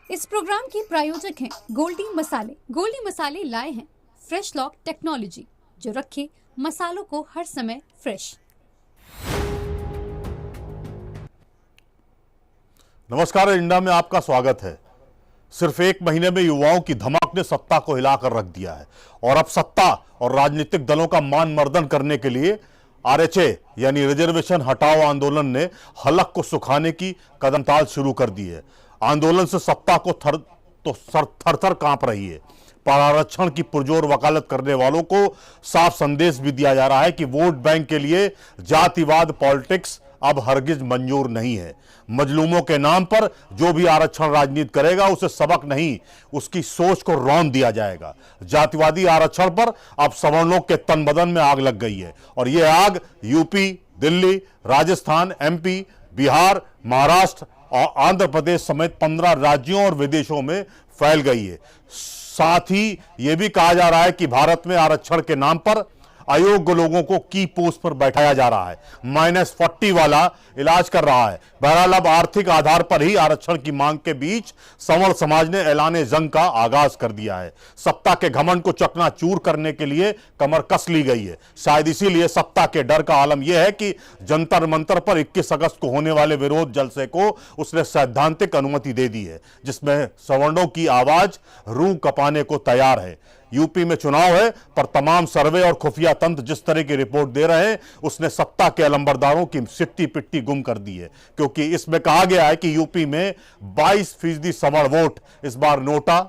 इस प्रोग्राम के प्रायोजक हैं गोल्डी मसाले। गोल्डी मसाले लाए हैं फ्रेश लॉक टेक्नोलॉजी, जो रखे मसालों को हर समय फ्रेश। नमस्कार, एजेंडा में आपका स्वागत है। सिर्फ एक महीने में युवाओं की धमक ने सत्ता को हिलाकर रख दिया है और अब सत्ता और राजनीतिक दलों का मान मर्दन करने के लिए आरएचए यानी रिजर्वेशन हटाओ आंदोलन ने हलक को सुखाने की कदमताल शुरू कर दी है। आंदोलन से सत्ता को थर थर कांप रही है। पर आरक्षण की पुरजोर वकालत करने वालों को साफ संदेश भी दिया जा रहा है कि वोट बैंक के लिए जातिवाद पॉलिटिक्स अब हरगिज मंजूर नहीं है। मजलूमों के नाम पर जो भी आरक्षण राजनीति करेगा उसे सबक नहीं, उसकी सोच को रौंद दिया जाएगा। जातिवादी आरक्षण पर अब सवर्णों के तन बदन में आग लग गई है और यह आग यूपी, दिल्ली, राजस्थान, एमपी, बिहार, महाराष्ट्र और आंध्र प्रदेश समेत 15 राज्यों और विदेशों में फैल गई है। साथ ही यह भी कहा जा रहा है कि भारत में आरक्षण के नाम पर अयोग्य लोगों को की पोस्ट पर बैठाया जा रहा है। -40 वाला इलाज कर रहा है। बहरहाल अब आर्थिक आधार पर ही आरक्षण की मांग के बीच सवर्ण समाज ने ऐलान जंग का आगाज कर दिया है। सत्ता के घमंड को चकनाचूर करने के लिए कमर कस ली गई है। शायद इसीलिए सत्ता के डर का आलम यह है कि जंतर मंतर पर 21 अगस्त को होने वाले विरोध जलसे को उसने सैद्धांतिक अनुमति दे दी है, जिसमें सवर्णों की आवाज रूह कपाने को तैयार है। यूपी में चुनाव है, पर तमाम सर्वे और खुफिया तंत्र जिस तरह की रिपोर्ट दे रहे हैं उसने सत्ता के अलंबरदारों की सिट्टी पिट्टी गुम कर दी है, क्योंकि इसमें कहा गया है कि यूपी में 22% सवर्ण वोट इस बार नोटा,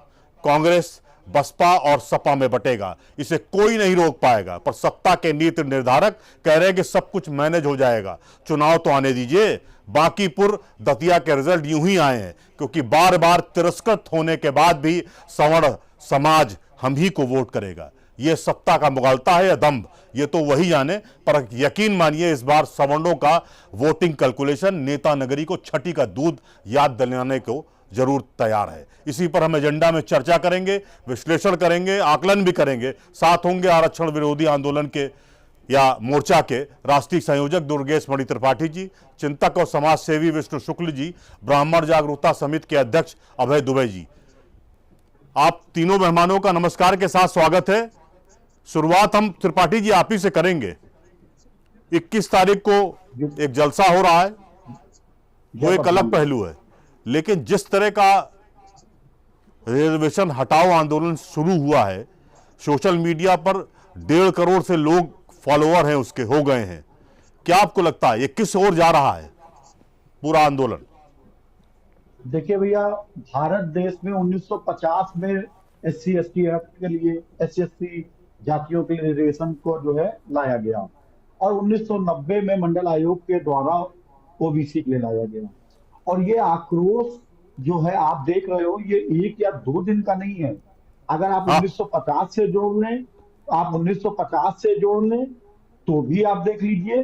कांग्रेस, बसपा और सपा में बटेगा। इसे कोई नहीं रोक पाएगा। पर सत्ता के नीति निर्धारक कह रहे हैं कि सब कुछ मैनेज हो जाएगा, चुनाव तो आने दीजिए। बांकीपुर दतिया के रिजल्ट यूं ही आए हैं, क्योंकि बार बार तिरस्कृत होने के बाद भी सवर्ण समाज हम ही को वोट करेगा। यह सत्ता का मुगालता है या दंभ, ये तो वही जाने। पर यकीन मानिए इस बार सवर्णों का वोटिंग कैलकुलेशन नेता नगरी को छठी का दूध याद दिलाने को जरूर तैयार है। इसी पर हम एजेंडा में चर्चा करेंगे, विश्लेषण करेंगे, आकलन भी करेंगे। साथ होंगे आरक्षण विरोधी आंदोलन के या मोर्चा के राष्ट्रीय संयोजक दुर्गेश मणि त्रिपाठी जी, चिंतक और समाज सेवी विष्णु शुक्ल जी, ब्राह्मण जागरूकता समिति के अध्यक्ष अभय दुबे जी। आप तीनों मेहमानों का नमस्कार के साथ स्वागत है। शुरुआत हम त्रिपाठी जी आप ही से करेंगे। 21 तारीख को एक जलसा हो रहा है, वो एक अलग पहलू है, लेकिन जिस तरह का रिजर्वेशन हटाओ आंदोलन शुरू हुआ है, सोशल मीडिया पर 1.5 करोड़ से लोग फॉलोअर हैं उसके हो गए हैं। क्या आपको लगता है ये किस ओर जा रहा है पूरा आंदोलन? देखिए भैया, भारत देश में 1950 में SC ST एक्ट के लिए SC ST जातियों के रिजर्वेशन को जो है लाया गया और 1990 में मंडल आयोग के द्वारा OBC के लिए लाया गया। और ये आक्रोश जो है आप देख रहे हो, ये 1 या 2 दिन का नहीं है। अगर आप 1950 से जोड़ लें, आप 1950 से जोड़ लें तो भी आप देख लीजिए,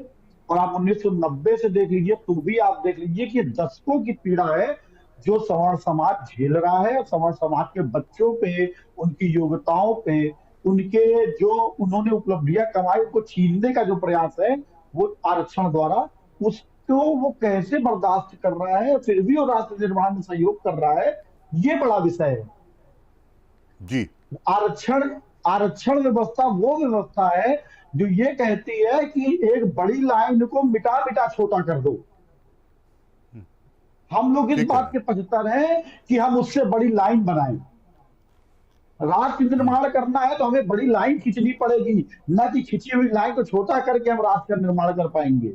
और आप 1990 से देख लीजिए तो भी आप देख लीजिए कि दशकों की पीड़ा है जो सवर्ण समाज झेल रहा है। सवर्ण समाज के बच्चों पे, उनकी योग्यताओं पे, उनके जो उन्होंने उपलब्धियां कमाई उनको छीनने का जो प्रयास है वो आरक्षण द्वारा, उसको वो कैसे बर्दाश्त कर रहा है, फिर भी वो राष्ट्र निर्माण में सहयोग कर रहा है, ये बड़ा विषय है जी। आरक्षण व्यवस्था वो व्यवस्था है जो ये कहती है कि एक बड़ी लाइन को मिटा मिटा छोटा कर दो। हम लोग इस बात के पचहत्तर हैं कि हम उससे बड़ी लाइन बनाएं। राष्ट्र निर्माण करना है तो हमें बड़ी लाइन खींचनी पड़ेगी, न कि खींची हुई लाइन को छोटा करके हम राष्ट्र का निर्माण कर पाएंगे।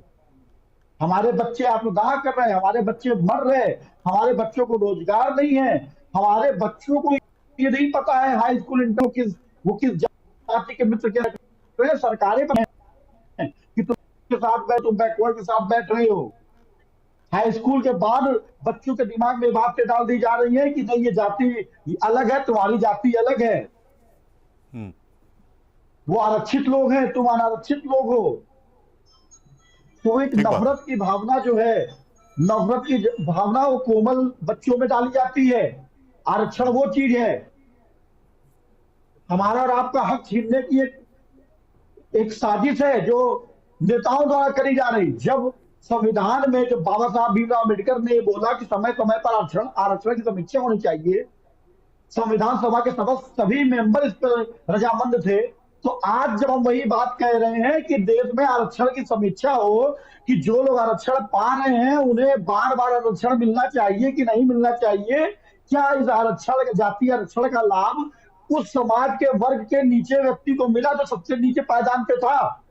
हमारे बच्चे आत्मदाह कर रहे हैं, हमारे बच्चे मर रहे, हमारे बच्चों को रोजगार नहीं है, हमारे बच्चों को ये नहीं पता है हाई स्कूल इंटर वो किस जाति के मित्र के तो सरकारें कि तुम बैकवर्ड के साथ बैठ रहे हो। हाई स्कूल के बाद बच्चों के दिमाग में बातें डाल दी जा रही है कि नहीं ये जाति अलग है, तुम्हारी जाति अलग है, वो आरक्षित लोग हैं, तुम अनारक्षित लोग हो। तो एक नफरत की भावना जो है, नफरत की भावना वो कोमल बच्चों में डाली जाती है। आरक्षण वो चीज है, हमारा और आपका हक छीनने की एक साजिश है जो नेताओं द्वारा करी जा रही। जब संविधान में जो बाबा साहब भीमराव अम्बेडकर ने बोला कि समय समय पर आरक्षण आरक्षण की समीक्षा होनी चाहिए, संविधान सभा के सभी मेंबर इस पर रजामंद थे। तो आज जब हम वही बात कह रहे हैं कि देश में आरक्षण की समीक्षा हो कि जो लोग आरक्षण पा रहे हैं उन्हें बार बार आरक्षण मिलना चाहिए कि नहीं मिलना चाहिए, क्या इस आरक्षण जातीय आरक्षण का लाभ उस समाज के वर्ग के नीचे व्यक्ति को मिला जो सबसे नीचे पायदान पे था?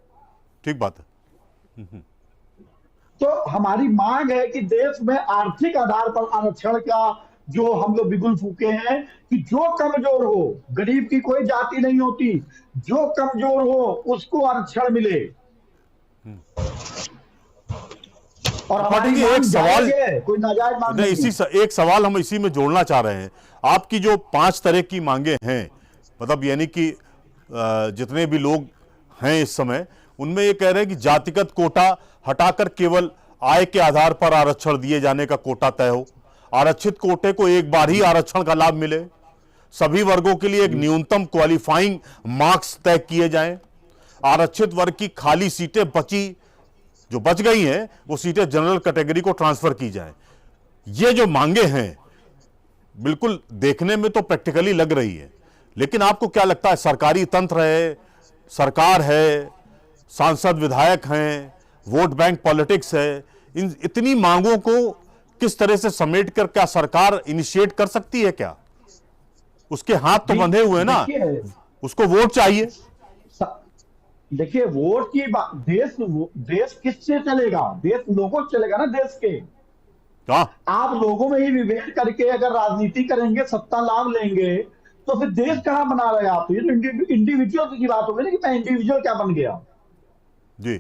ठीक बात है। तो हमारी मांग है कि देश में आर्थिक आधार पर आरक्षण का जो हम लोग बिगुल फूके हैं कि जो कमजोर हो, गरीब की कोई जाति नहीं होती, जो कमजोर हो उसको आरक्षण मिले। और हमारी एक सवाल कोई नाजायज मांग नहीं। एक सवाल हम इसी में जोड़ना चाह रहे हैं। आपकी जो 5 तरह की मांगे हैं, मतलब यानी कि जितने भी लोग हैं इस समय, उनमें ये कह रहे हैं कि जातिगत कोटा हटाकर केवल आय के आधार पर आरक्षण दिए जाने का कोटा तय हो, आरक्षित कोटे को एक बार ही आरक्षण का लाभ मिले, सभी वर्गों के लिए एक न्यूनतम क्वालिफाइंग मार्क्स तय किए जाएं, आरक्षित वर्ग की खाली सीटें जो बच गई हैं वो सीटें जनरल कैटेगरी को ट्रांसफर की जाएं। ये जो मांगे हैं बिल्कुल देखने में तो प्रैक्टिकली लग रही है, लेकिन आपको क्या लगता है, सरकारी तंत्र है, सरकार है, सांसद विधायक हैं, वोट बैंक पॉलिटिक्स है, इन इतनी मांगों को किस तरह से समेट कर क्या सरकार इनिशिएट कर सकती है? क्या उसके हाथ तो बंधे हुए ना, उसको वोट चाहिए। देखिए वोट की बात, देश किससे चलेगा? देश लोगों से चलेगा ना, देश के। आप लोगों में ही विभेद करके अगर राजनीति करेंगे, सत्ता लाभ लेंगे, तो फिर देश कहां बना रहे आप? ये तो इंडिविजुअल की बात हो गई ना कि मैं इंडिविजुअल क्या बन गया जी।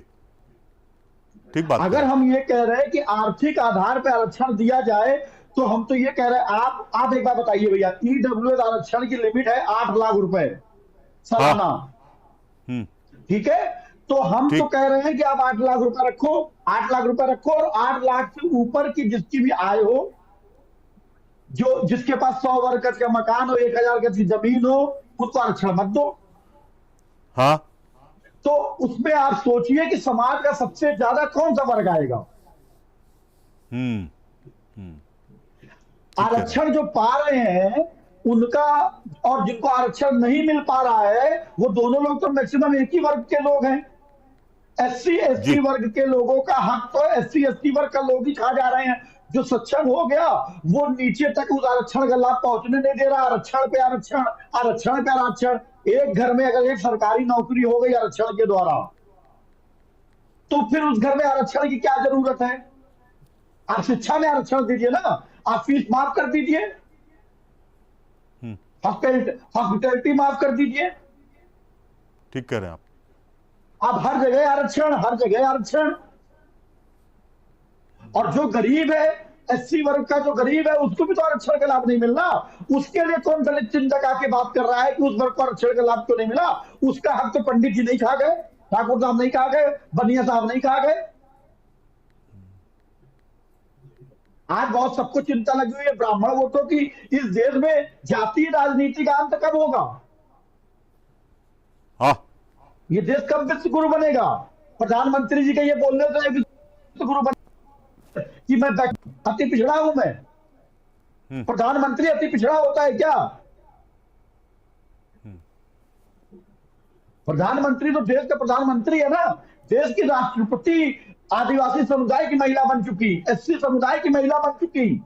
ठीक बात। अगर हम ये कह रहे हैं कि आर्थिक आधार पर आरक्षण दिया जाए, तो हम तो ये कह रहे हैं, आप एक बार बताइए भैया, ईडब्ल्यूएस आरक्षण की लिमिट है 8 लाख रुपए सालाना। ठीक है, तो हम तो कह रहे हैं कि आप 8 लाख रुपए रखो, 8 लाख रुपए रखो, और 8 लाख से ऊपर की जिसकी भी आय हो, जो जिसके पास 100 वर्ग गज का मकान हो, 1000 गज की जमीन हो, उसको आरक्षण मत दो। हाँ, तो उसमें आप सोचिए कि समाज का सबसे ज्यादा कौन सा वर्ग आएगा? आरक्षण जो पा रहे हैं उनका और जिनको आरक्षण नहीं मिल पा रहा है, वो दोनों लोग तो मैक्सिमम एक ही वर्ग के लोग हैं। एससी एसटी वर्ग के लोगों का हक तो एससी एसटी वर्ग का लोग ही खा जा रहे हैं। जो सक्षम हो गया वो नीचे तक उस आरक्षण का लाभ पहुंचने नहीं दे रहा। आरक्षण पे आरक्षण, आरक्षण पे आरक्षण। एक घर में अगर एक सरकारी नौकरी हो गई आरक्षण के द्वारा, तो फिर उस घर में आरक्षण की क्या जरूरत है? आप शिक्षा में आरक्षण दीजिए ना, आप फीस माफ कर दीजिए, हॉस्पिटैलिटी माफ कर दीजिए। ठीक कह रहे हैं आप। अब हर जगह आरक्षण, हर जगह आरक्षण। और जो गरीब है, एससी वर्ग का जो गरीब है, उसको भी तो आरक्षण का लाभ नहीं मिल रहा। उसके लिए कौन दलित चिन्ह का के बात कर रहा है कि उस वर्ग को आरक्षण का लाभ क्यों नहीं मिला? उसका हक तो पंडित जी नहीं खा गए, ठाकुर साहब नहीं खा गए, बनिया साहब नहीं खा गए। आज बहुत सबको चिंता लगी हुई है ब्राह्मण वोटों की। इस देश में जातीय राजनीति का अंत कब होगा? ये देश कब विश्व गुरु बनेगा? प्रधानमंत्री जी का ये बोलने से विश्व गुरु बने कि मैं अति पिछड़ा हूं मैं। प्रधानमंत्री अति पिछड़ा होता है क्या? प्रधानमंत्री तो देश का प्रधानमंत्री है ना। देश की राष्ट्रपति आदिवासी समुदाय की महिला बन चुकी, एससी समुदाय की महिला बन चुकी।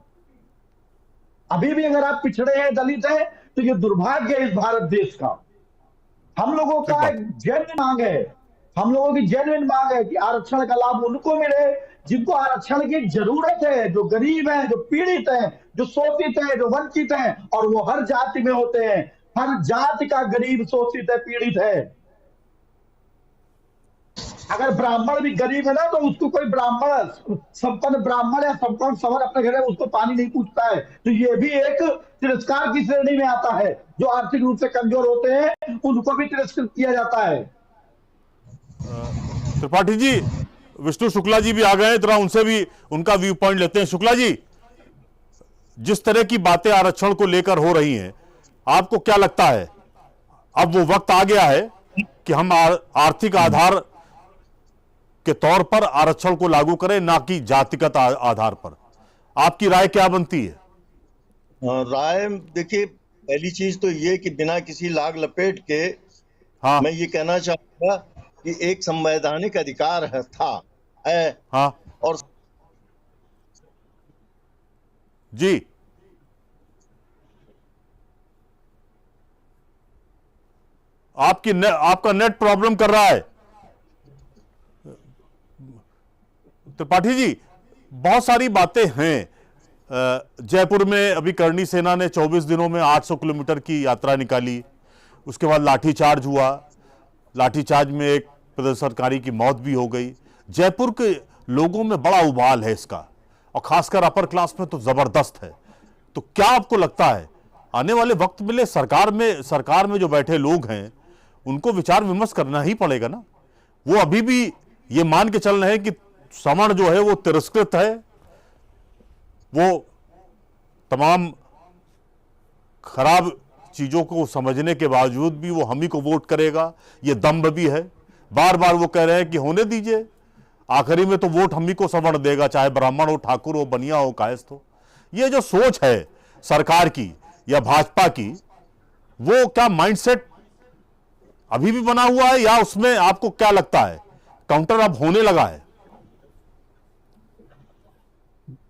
अभी भी अगर आप पिछड़े हैं, दलित हैं, तो ये दुर्भाग्य है इस भारत देश का। हम लोगों का एक जेन्युइन मांग है, हम लोगों की जेन्युइन मांग है कि आरक्षण का लाभ उनको मिले जिनको आरक्षण की जरूरत है, जो गरीब हैं, जो पीड़ित हैं, जो शोषित हैं, जो वंचित हैं। और वो हर जाति में होते हैं। हर जाति का गरीब शोषित है, पीड़ित है। अगर ब्राह्मण भी गरीब है ना, तो उसको कोई ब्राह्मण, संपन्न ब्राह्मण या संपन्न सवर अपने घर में उसको पानी नहीं पूछता है। तो ये भी एक तिरस्कार की श्रेणी में आता है। जो आर्थिक रूप से कमजोर होते हैं उनको भी तिरस्कृत किया जाता है। त्रिपाठी जी, विष्णु शुक्ला जी भी आ गए हैं, जरा उनसे भी उनका व्यू पॉइंट लेते हैं। शुक्ला जी, जिस तरह की बातें आरक्षण को लेकर हो रही हैं, आपको क्या लगता है अब वो वक्त आ गया है कि हम आर्थिक आधार के तौर पर आरक्षण को लागू करें, ना कि जातिगत आधार पर। आपकी राय क्या बनती है? राय देखिए, पहली चीज तो ये कि बिना किसी लाग लपेट के हाँ मैं ये कहना चाहूंगा कि एक संवैधानिक अधिकार है हाँ और जी, आपका नेट प्रॉब्लम कर रहा है त्रिपाठी जी। बहुत सारी बातें हैं। जयपुर में अभी करणी सेना ने 24 दिनों में 800 किलोमीटर की यात्रा निकाली। उसके बाद लाठीचार्ज हुआ। लाठीचार्ज में एक प्रदर्शनकारी की मौत भी हो गई। जयपुर के लोगों में बड़ा उबाल है इसका, और खासकर अपर क्लास में तो जबरदस्त है। तो क्या आपको लगता है आने वाले वक्त में सरकार में जो बैठे लोग हैं उनको विचार विमर्श करना ही पड़ेगा ना? वो अभी भी ये मान के चल रहे हैं कि सवर्ण जो है वो तिरस्कृत है, वो तमाम खराब चीजों को समझने के बावजूद भी वो हम ही को वोट करेगा। ये दम्भ भी है। बार बार वो कह रहे हैं कि होने दीजिए, आखिरी में तो वोट हम ही को सवर्ण देगा, चाहे ब्राह्मण हो, ठाकुर हो, बनिया हो, कायस्थ हो। ये जो सोच है सरकार की या भाजपा की, वो क्या माइंडसेट अभी भी बना हुआ है, या उसमें आपको क्या लगता है काउंटर अब होने लगा है?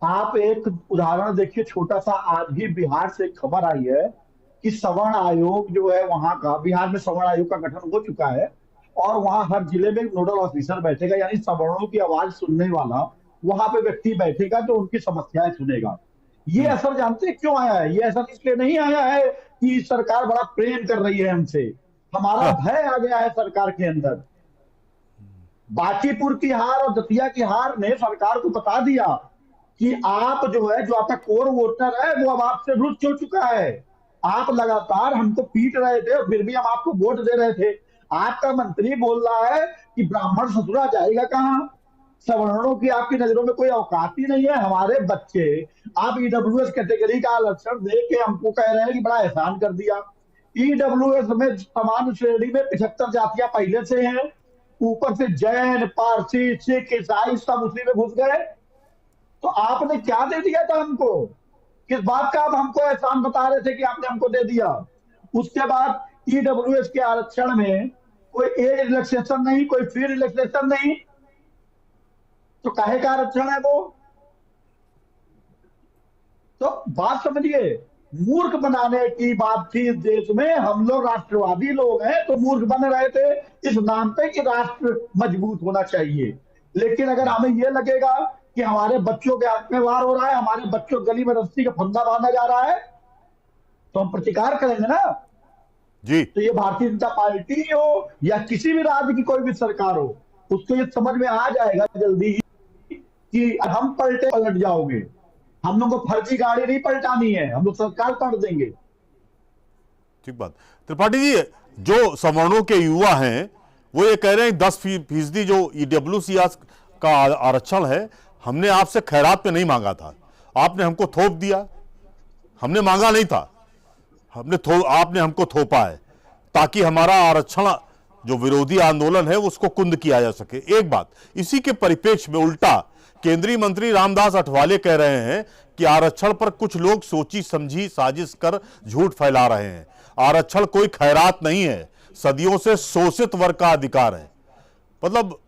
आप एक उदाहरण देखिए छोटा सा। आज ही बिहार से एक खबर आई है कि सवर्ण आयोग जो है वहां का, बिहार में सवर्ण आयोग का गठन हो चुका है और वहां हर जिले में एक नोडल ऑफिसर बैठेगा, यानी सवर्णों की आवाज सुनने वाला वहां पे व्यक्ति बैठेगा जो उनकी समस्याएं सुनेगा। ये असर जानते हैं क्यों आया है? ये असर इसलिए नहीं आया है कि सरकार बड़ा प्रेम कर रही है हमसे। हमारा भय आ गया है सरकार के अंदर। बांकीपुर की हार और दतिया की हार ने सरकार को बता दिया कि आप जो है, जो आपका कोर वोटर है वो अब आपसे रुष्ट हो चुका है। आप लगातार हमको पीट रहे थे और फिर भी हम आपको वोट दे रहे थे। आपका मंत्री बोल रहा है कि ब्राह्मण ससुरा जाएगा कहां? सवर्णों की आपकी नजरों में कोई औकात ही नहीं है। हमारे बच्चे आप ईडब्ल्यूएस कैटेगरी का आरक्षण दे के हमको कह रहे हैं कि बड़ा एहसान कर दिया। ईडब्ल्यूएस में समान श्रेणी में 75 जातियां पहले से हैं, ऊपर से जैन, पारसी, सिख, ईसाई सब उसी में घुस गए। तो आपने क्या दे दिया था हमको? किस बात का आप हमको एहसान बता रहे थे कि आपने हमको दे दिया? उसके बाद ईडब्ल्यूएस के आरक्षण में कोई एज रिलैक्सेशन नहीं, कोई फी रिलैक्सेशन नहीं, तो काहे का आरक्षण है वो? तो बात समझिए, मूर्ख बनाने की बात थी इस देश में। हम लोग राष्ट्रवादी लोग हैं तो मूर्ख बन रहे थे इस नाम पे कि राष्ट्र मजबूत होना चाहिए। लेकिन अगर हमें यह लगेगा कि हमारे बच्चों के हाथ में वार हो रहा है, हमारे बच्चों गली में रस्सी का फंदा बांधा जा रहा है, तो हम प्रतिकार करेंगे ना जी। तो ये भारतीय जनता पार्टी हो या किसी भी राज्य की कोई भी सरकार हो, उसको ये समझ में आ जाएगा जल्दी ही कि हम पलट जाओगे। हम लोग को फर्जी गाड़ी नहीं पलटानी है, हम लोग सरकार पलट देंगे। ठीक बात। त्रिपाठी जी, जो सवर्णों के युवा हैं वो ये कह रहे हैं 10% जो ईडब्ल्यूसीएस का आरक्षण है, हमने आपसे खैरात में नहीं मांगा था, आपने हमको थोप दिया। हमने मांगा नहीं था, आपने हमको थोपा है ताकि हमारा आरक्षण जो विरोधी आंदोलन है उसको कुंद किया जा सके। एक बात, इसी के परिप्रेक्ष्य में उल्टा केंद्रीय मंत्री रामदास अठवाले कह रहे हैं कि आरक्षण पर कुछ लोग सोची समझी साजिश कर झूठ फैला रहे हैं। आरक्षण कोई खैरात नहीं है, सदियों से शोषित वर्ग का अधिकार है। मतलब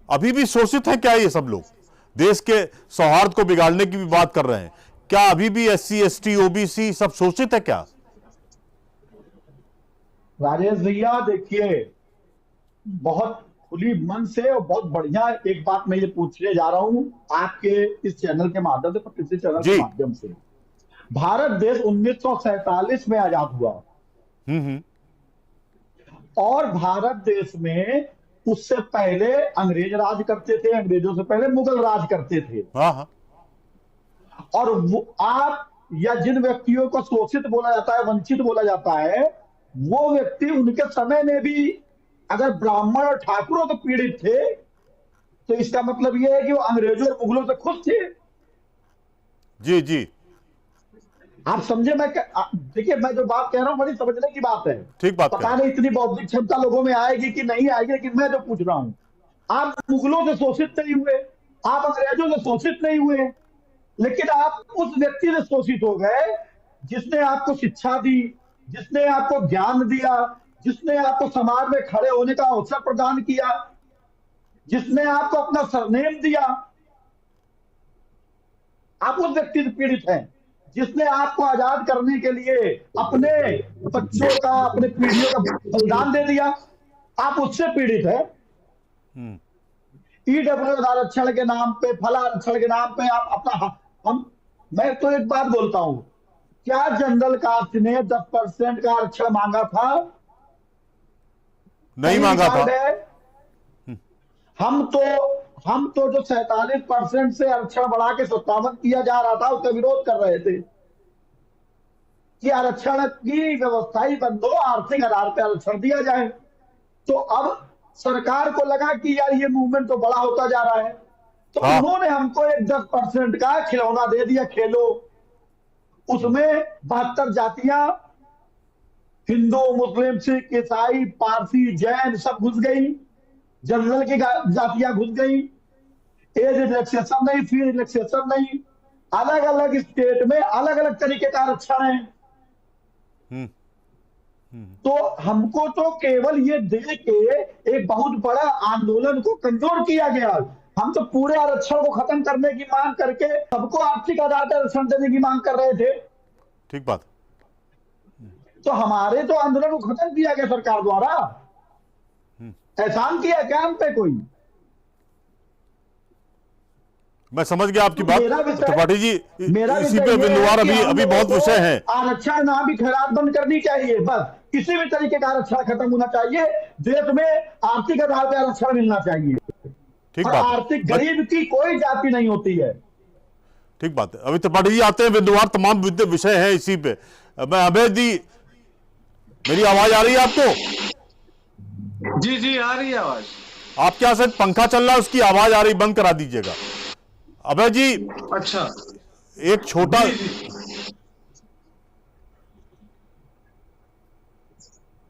अभी भी शोषित है क्या ये सब लोग? देश के सौहार्द को बिगाड़ने की भी बात कर रहे हैं। क्या अभी भी SC ST OBC सब शोषित है क्या? राजेश भैया देखिए, बहुत खुली मन से और बहुत बढ़िया एक बात मैं ये पूछने जा रहा हूं आपके इस चैनल के माध्यम से, किसी चैनल के माध्यम से। भारत देश 1947 में आजाद हुआ और भारत देश में उससे पहले अंग्रेज राज करते थे, अंग्रेजों से पहले मुगल राज करते थे। और वो आप या जिन व्यक्तियों को शोषित बोला जाता है, वंचित बोला जाता है, वो व्यक्ति उनके समय में भी अगर ब्राह्मण और ठाकुरों को पीड़ित थे तो इसका मतलब यह है कि वो अंग्रेजों और मुगलों से खुश थे। जी जी, आप समझे? मैं देखिए, मैं जो बात कह रहा हूं बड़ी समझने की बात है। ठीक बात। पता नहीं इतनी बौद्धिक क्षमता लोगों में आएगी कि नहीं आएगी, लेकिन मैं जो पूछ रहा हूं, आप मुगलों से शोषित नहीं हुए, आप अंग्रेजों से शोषित नहीं हुए, लेकिन आप उस व्यक्ति से शोषित हो गए जिसने आपको शिक्षा दी, जिसने आपको ज्ञान दिया, जिसने आपको समाज में खड़े होने का अवसर प्रदान किया, जिसने आपको अपना सरनेम दिया। आप उस व्यक्ति से पीड़ित हैं जिसने आपको आजाद करने के लिए अपने बच्चों का, अपने पीढ़ियों का बलिदान दे दिया। आप उससे पीड़ित हैं। ईडब्ल्यू आरक्षण के नाम पे, फला आरक्षण के नाम पे आप अपना मैं तो एक बात बोलता हूं, क्या जनरल कास्ट ने 10% का आरक्षण मांगा था? नहीं मांगा था। हम तो जो 47% से आरक्षण बढ़ा के 57 किया जा रहा था उसका विरोध कर रहे थे कि आरक्षण की व्यवस्था ही बंद हो, आर्थिक आधार पर आरक्षण दिया जाए। तो अब सरकार को लगा कि यार ये मूवमेंट तो बड़ा होता जा रहा है, तो उन्होंने हमको एक 10% का खिलौना दे दिया, खेलो। उसमें 72 जातियां, हिंदू, मुस्लिम, सिख, ईसाई, पारसी, जैन सब घुस गई, जनरल की जातियां घुस गई। एज रिलैक्सेशन नहीं, फी रिलैक्सेशन नहीं, अलग अलग स्टेट में अलग अलग तरीके का आरक्षण है। तो हमको तो केवल ये दे के एक बहुत बड़ा आंदोलन को कमजोर किया गया। हम तो पूरे आरक्षण को खत्म करने की मांग करके सबको आर्थिक आधार पर आरक्षण देने की मांग कर रहे थे। ठीक बात। तो हमारे तो आंदोलन को खत्म किया गया सरकार द्वारा। एहसान किया क्या हम पे कोई? मैं समझ गया आपकी बात त्रिपाठी जी। मेरा इसी पे बिंदुवार अभी बहुत विषय है। आरक्षण नाम की खैरात बंद करनी चाहिए, बस किसी भी तरीके का आरक्षण खत्म होना चाहिए। देश में आर्थिक आधार पर आरक्षण मिलना चाहिए। ठीक बात। आर्थिक गरीब की कोई जाति नहीं होती है। ठीक बात है। अभी त्रिपाठी जी आते हैं, बिंदुवार तमाम विषय है इसी पे। मैं अभय जी, मेरी आवाज आ रही है आपको? जी जी आ रही है आवाज। आपके यहाँ से पंखा चल रहा है, उसकी आवाज आ रही, बंद करा दीजिएगा। अभय जी, अच्छा, एक छोटा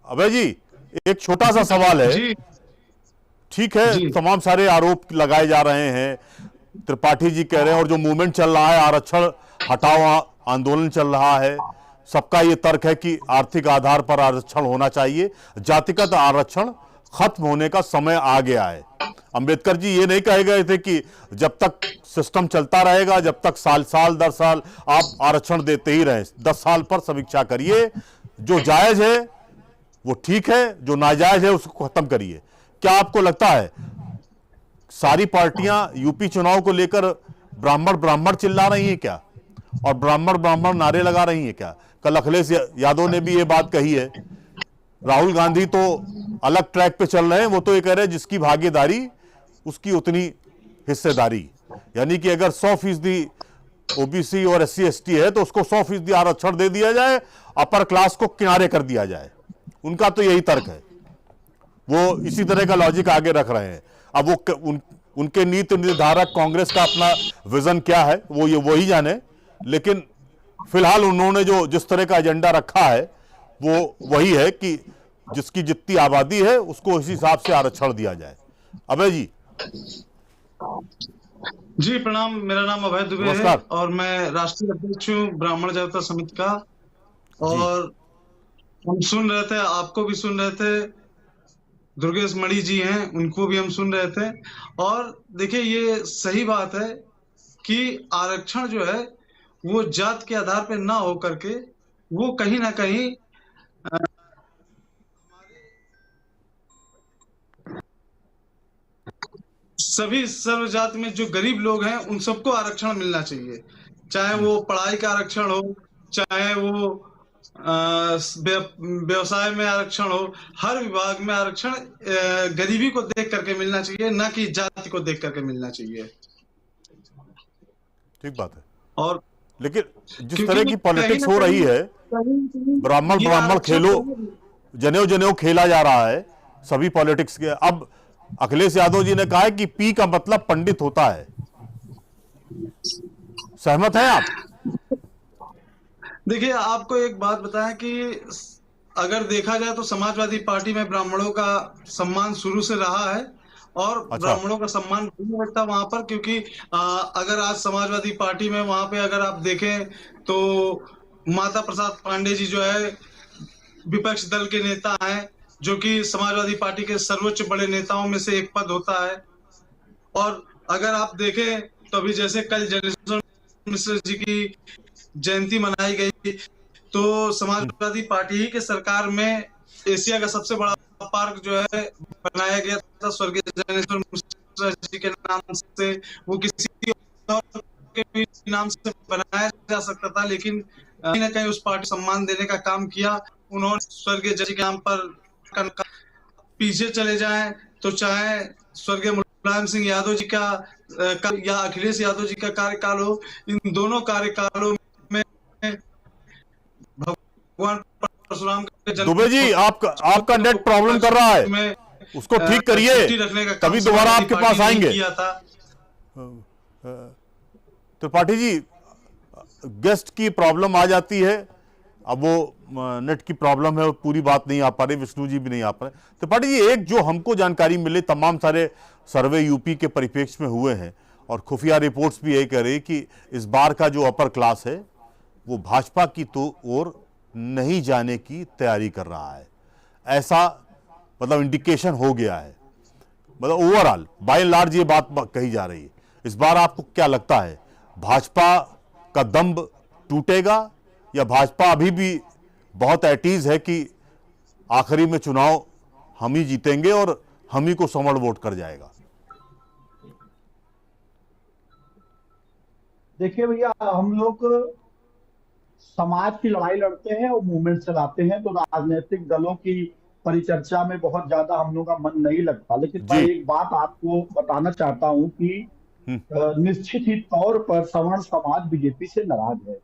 अभय जी एक छोटा सा सवाल है। ठीक है, तमाम सारे आरोप लगाए जा रहे हैं, त्रिपाठी जी कह रहे हैं, और जो मूवमेंट चल रहा है, आरक्षण हटाओ आंदोलन चल रहा है, सबका ये तर्क है कि आर्थिक आधार पर आरक्षण होना चाहिए, जातिगत आरक्षण खत्म होने का समय आ गया है। अंबेडकर जी ये नहीं कहे गए थे कि जब तक सिस्टम चलता रहेगा, जब तक साल 10 साल आप आरक्षण देते ही रहे, 10 साल पर समीक्षा करिए, जो जायज है वो ठीक है, जो नाजायज है उसको खत्म करिए। क्या आपको लगता है सारी पार्टियां यूपी चुनाव को लेकर ब्राह्मण ब्राह्मण चिल्ला रही हैं क्या, और ब्राह्मण ब्राह्मण नारे लगा रही हैं क्या? कल अखिलेश यादव ने भी ये बात कही है। राहुल गांधी तो अलग ट्रैक पे चल रहे हैं, वो तो ये कह रहे हैं जिसकी भागीदारी उसकी उतनी हिस्सेदारी, यानी कि अगर 100% ओबीसी और SC ST है तो उसको 100% आरक्षण दे दिया जाए, अपर क्लास को किनारे कर दिया जाए। उनका तो यही तर्क है, वो इसी तरह का लॉजिक आगे रख रहे हैं। अब वो उनके नीति निर्धारक कांग्रेस का अपना विजन क्या है वो ही जाने, लेकिन फिलहाल उन्होंने जो जिस तरह का एजेंडा रखा है वो वही है कि जिसकी जितनी आबादी है उसको इसी हिसाब से आरक्षण दिया जाए। अभय जी। जी प्रणाम, मेरा नाम अभय दुबे है और मैं राष्ट्रीय अध्यक्ष हूँ ब्राह्मण जागरूकता समिति का। और हम सुन रहे थे, आपको भी सुन रहे थे, दुर्गेश मणि जी हैं उनको भी हम सुन रहे थे। और देखिए ये सही बात है कि आरक्षण जो है वो जात के आधार पर ना हो करके वो कहीं ना कहीं सभी सर्व जाति में जो गरीब लोग हैं उन सबको आरक्षण मिलना चाहिए, चाहे वो पढ़ाई का आरक्षण हो, चाहे वो व्यवसाय में आरक्षण हो, हर विभाग में आरक्षण गरीबी को देख करके मिलना चाहिए, ना कि जाति को देख करके मिलना चाहिए। ठीक बात है। और लेकिन जिस तरह की पॉलिटिक्स हो रही है, ब्राह्मण ब्राह्मण खेलो, जनेऊ जनेऊ खेला जा रहा है सभी पॉलिटिक्स के। अब अखिलेश यादव जी ने कहा है कि पी का मतलब पंडित होता है, सहमत हैं आप? देखिए आपको एक बात बताएं कि अगर देखा जाए तो समाजवादी पार्टी में ब्राह्मणों का सम्मान शुरू से रहा है और अच्छा। ब्राह्मणों का सम्मान नहीं रहता वहां पर, क्योंकि अगर आज समाजवादी पार्टी में वहां पे अगर आप देखें तो माता प्रसाद पांडे जी जो है विपक्ष दल के नेता हैं, जो कि समाजवादी पार्टी के सर्वोच्च बड़े नेताओं में से एक पद होता है। और अगर आप देखें तो अभी जैसे कल जनेश्वर मिश्र जी की जयंती मनाई गई, तो समाजवादी पार्टी ही के सरकार में एशिया का सबसे बड़ा पार्क जो है बनाया गया था स्वर्गीय जनेश्वर मिश्र जी के नाम से। वो किसी और के भी नाम से बनाया जा सकता था, लेकिन कहीं ना कहीं उस पार्टी सम्मान देने का काम किया उन्होंने स्वर्गीय जी के नाम पर। पीछे चले जाएं तो चाहे स्वर्गीय मुलायम सिंह यादव जी का या अखिलेश यादव जी का कार्यकाल हो, इन दोनों कार्यकालों में भगवान परशुराम के जन्म दुबे जी, आपका नेट प्रॉब्लम कर रहा है, उसको ठीक करिए, तभी दोबारा आपके पास आएंगे। त्रिपाठी जी, गेस्ट की प्रॉब्लम आ जाती है, अब वो नेट की प्रॉब्लम है, पूरी बात नहीं आ पा रही, विष्णु जी भी नहीं आ पा रहे। त्रिपाठी जी, एक जो हमको जानकारी मिले, तमाम सारे सर्वे यूपी के परिप्रेक्ष्य में हुए हैं और खुफिया रिपोर्ट्स भी यही कह रही कि इस बार का जो अपर क्लास है वो भाजपा की तो ओर नहीं जाने की तैयारी कर रहा है, ऐसा मतलब इंडिकेशन हो गया है, मतलब ओवरऑल बाय एंड लार्ज ये बात कही जा रही है। इस बार आपको क्या लगता है, भाजपा का दम्भ टूटेगा या भाजपा अभी भी बहुत एटीज है कि आखिरी में चुनाव हम ही जीतेंगे और हम ही को समण वोट कर जाएगा? देखिए भैया, हम लोग समाज की लड़ाई लड़ते हैं और मूवमेंट चलाते हैं, तो राजनीतिक दलों की परिचर्चा में बहुत ज्यादा हम लोग का मन नहीं लगता। लेकिन मैं एक बात आपको बताना चाहता हूं कि निश्चित ही तौर पर सवर्ण समाज बीजेपी से नाराज है।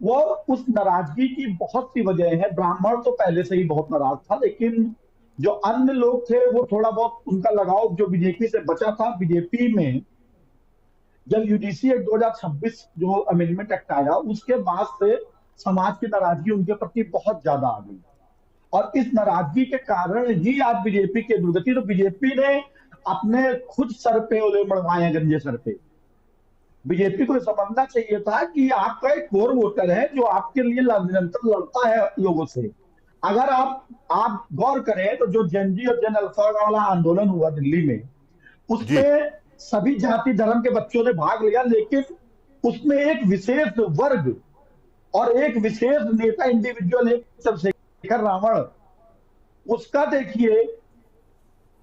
वो उस नाराजगी की बहुत सी वजह है। ब्राह्मण तो पहले से ही बहुत नाराज था, लेकिन जो अन्य लोग थे वो थोड़ा बहुत उनका लगाव जो बीजेपी से बचा था। बीजेपी में जब यूडीसी एक्ट 2026 जो अमेंडमेंट एक्ट आया, उसके बाद से समाज की नाराजगी उनके प्रति बहुत ज्यादा आ गई और इस नाराजगी के कारण ही आज बीजेपी की दुर्गति। तो बीजेपी ने अपने खुद सर पे ओले मड़वाए, गंजे सर पे। बीजेपी को समझना चाहिए था कि आपका एक कोर वोटर है जो आपके लिए निरंतर लड़ता है लोगों से। अगर आप गौर करें तो जो जेनजी और जेन अल्फा वाला आंदोलन हुआ दिल्ली में, उसमें सभी जाति धर्म के बच्चों ने भाग लिया, लेकिन उसमें एक विशेष वर्ग और एक विशेष नेता इंडिविजुअल, एक चंद्रशेखर रावण, उसका देखिए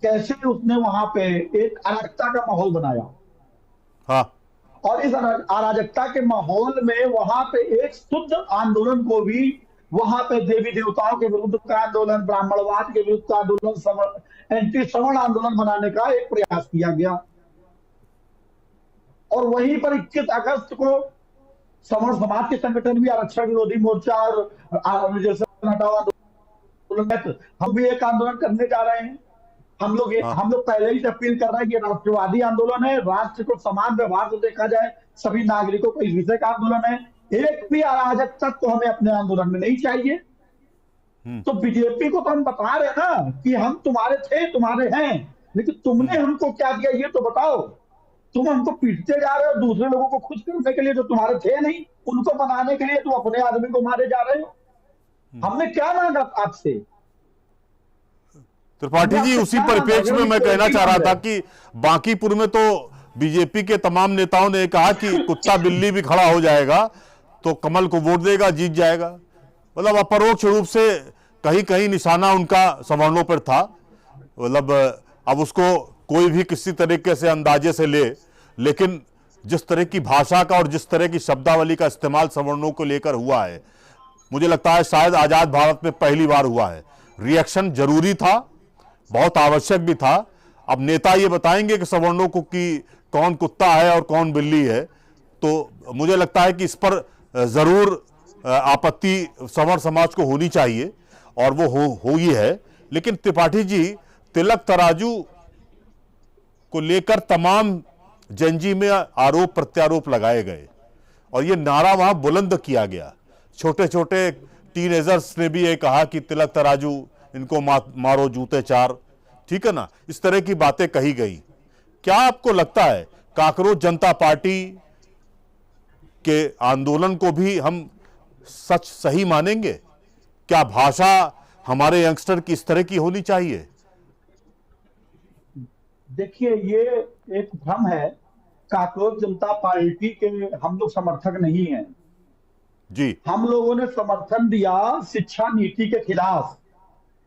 कैसे उसने वहां पे एक अराजकता का माहौल बनाया। हाँ। और इस अराजकता के माहौल में वहां पे एक शुद्ध आंदोलन को भी, वहां पे देवी देवताओं के विरुद्ध का आंदोलन, ब्राह्मणवाद के विरुद्ध का आंदोलन, एंटी सवर्ण आंदोलन बनाने का एक प्रयास किया गया। और वहीं पर 21 अगस्त को सवर्ण समाज के संगठन भी, आरक्षण विरोधी मोर्चा और रिजर्वेशन हटाओ आंदोलन, हम भी एक आंदोलन करने जा रहे हैं। हम लोग पहले ही अपील कर रहे हैं कि राष्ट्रवादी आंदोलन है, राष्ट्र को समान व्यवहार से देखा जाए, सभी नागरिकों को इस विषय का आंदोलन है। एक भी अराजक तक तो हमें अपने आंदोलन में नहीं चाहिए। तो बीजेपी को तो हम बता रहे हैं ना कि हम तुम्हारे थे, तुम्हारे हैं, लेकिन तुमने हमको क्या दिया ये तो बताओ। तुम हमको पीटते जा रहे हो दूसरे लोगों को खुश करने के लिए, जो तुम्हारे थे नहीं, उनको बनाने के लिए तुम अपने आदमी को मारे जा रहे हो। हमने क्या मांगा आपसे? त्रिपाठी जी, उसी परिप्रेक्ष्य में मैं कहना चाह रहा था कि बांकीपुर में तो बीजेपी के तमाम नेताओं ने कहा कि कुत्ता बिल्ली भी खड़ा हो जाएगा तो कमल को वोट देगा, जीत जाएगा। मतलब अपरोक्ष रूप से कहीं कहीं निशाना उनका सवर्णों पर था। मतलब अब उसको कोई भी किसी तरीके से अंदाजे से ले, लेकिन जिस तरह की भाषा का और जिस तरह की शब्दावली का इस्तेमाल सवर्णों को लेकर हुआ है, मुझे लगता है शायद आजाद भारत में पहली बार हुआ है। रिएक्शन जरूरी था, बहुत आवश्यक भी था। अब नेता ये बताएंगे कि सवर्णों को कि कौन कुत्ता है और कौन बिल्ली है, तो मुझे लगता है कि इस पर जरूर आपत्ति सवर्ण समाज को होनी चाहिए और वो हो ही है। लेकिन त्रिपाठी जी, तिलक तराजू को लेकर तमाम जनजी में आरोप प्रत्यारोप लगाए गए और ये नारा वहां बुलंद किया गया। छोटे छोटे टीनेजर्स ने भी ये कहा कि तिलक तराजू, इनको मारो जूते चार, ठीक है ना, इस तरह की बातें कही गई। क्या आपको लगता है काकरोच जनता पार्टी के आंदोलन को भी हम सच सही मानेंगे? क्या भाषा हमारे यंगस्टर की इस तरह की होनी चाहिए? देखिए, ये एक भ्रम है। काकरोच जनता पार्टी के हम लोग समर्थक नहीं हैं जी। हम लोगों ने समर्थन दिया शिक्षा नीति के खिलाफ।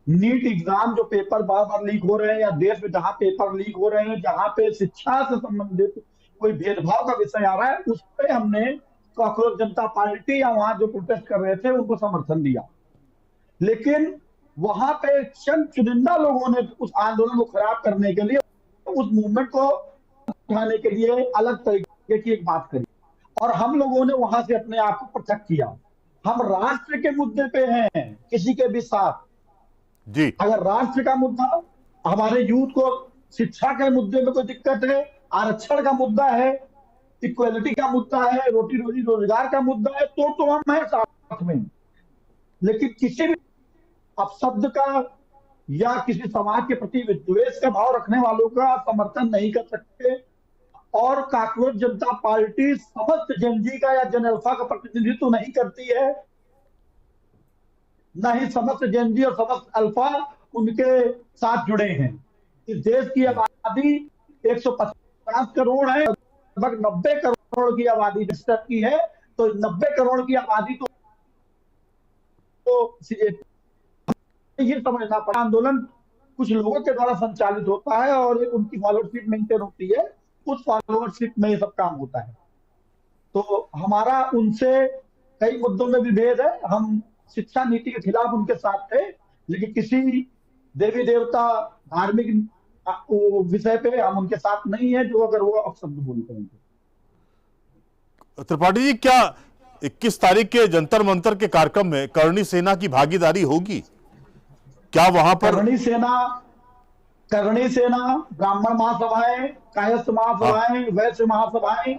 नीट एग्जाम जो पेपर बार बार लीक हो रहे हैं, या देश में जहां पेपर लीक हो रहे हैं, जहां पे शिक्षा से संबंधित कोई भेदभाव का विषय आ रहा है, उस पे हमने काकरोच जनता पार्टी या वहां जो प्रोटेस्ट कर रहे थे उनको समर्थन दिया। लेकिन वहां पे चंद चुनिंदा लोगों ने उस आंदोलन को खराब करने के लिए, उस मूवमेंट को उठाने के लिए अलग तरीके की एक बात करी, और हम लोगों ने वहां से अपने आप को पृथक किया। हम राष्ट्र के मुद्दे पे हैं, किसी के भी साथ जी। अगर राष्ट्र का मुद्दा, हमारे यूथ को शिक्षा के मुद्दे में कोई दिक्कत है, आरक्षण का मुद्दा है, इक्वलिटी का मुद्दा है, रोटी रोजी रोजगार का मुद्दा है, तो हम हैं साथ में। लेकिन किसी भी अपशब्द का या किसी समाज के प्रति विद्वेष का भाव रखने वालों का समर्थन नहीं कर सकते। और काकरोच जनता पार्टी समस्त जनजी का या जन अल्फा का प्रतिनिधित्व नहीं करती है, न ही समस्त जनजी और समस्त अल्फा उनके साथ जुड़े हैं। इस देश की आबादी 150 करोड़ है, लगभग 90 करोड़ की आबादी की है, तो 90 करोड़ की आबादी तो ये समझना पड़ा, आंदोलन कुछ लोगों के द्वारा संचालित होता है और एक उनकी फॉलोअरशिप मेंटेन होती है, उस फॉलोअरशिप में ये सब काम होता है। तो हमारा उनसे कई मुद्दों में भी भेद है। हम शिक्षा नीति के खिलाफ उनके साथ थे, लेकिन किसी देवी देवता धार्मिक विषय पे हम उनके साथ नहीं है, जो अगर वो अपशब्द बोलते हैं। त्रिपाठी जी, क्या 21 तारीख के जंतर मंतर के कार्यक्रम में करणी सेना की भागीदारी होगी? क्या वहां पर करणी सेना, ब्राह्मण महासभाएं, कायस्थ महासभाएं, वैश्य महासभाएं,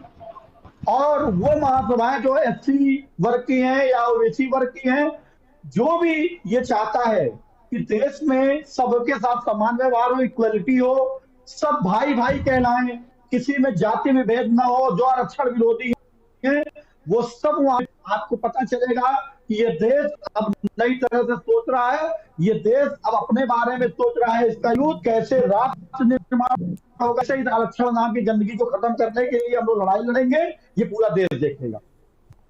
और वो महासभाएं जो एससी वर्ग की हैं या ओबीसी वर्ग की हैं, जो भी ये चाहता है कि देश में सबके साथ समान व्यवहार हो, इक्वलिटी हो, सब भाई भाई कहलाएं, किसी में जाति में भेद न हो, जो आरक्षण विरोधी है वो सब वहां आपको पता चलेगा कि ये देश अब नई तरह से सोच रहा है। ये देश अब अपने बारे में सोच रहा है। इसका यूथ कैसे राष्ट्र निर्माण होगा, इस आरक्षण नाम की गंदगी को खत्म करने के लिए हम लोग लड़ाई लड़ेंगे, ये पूरा देश देखेगा।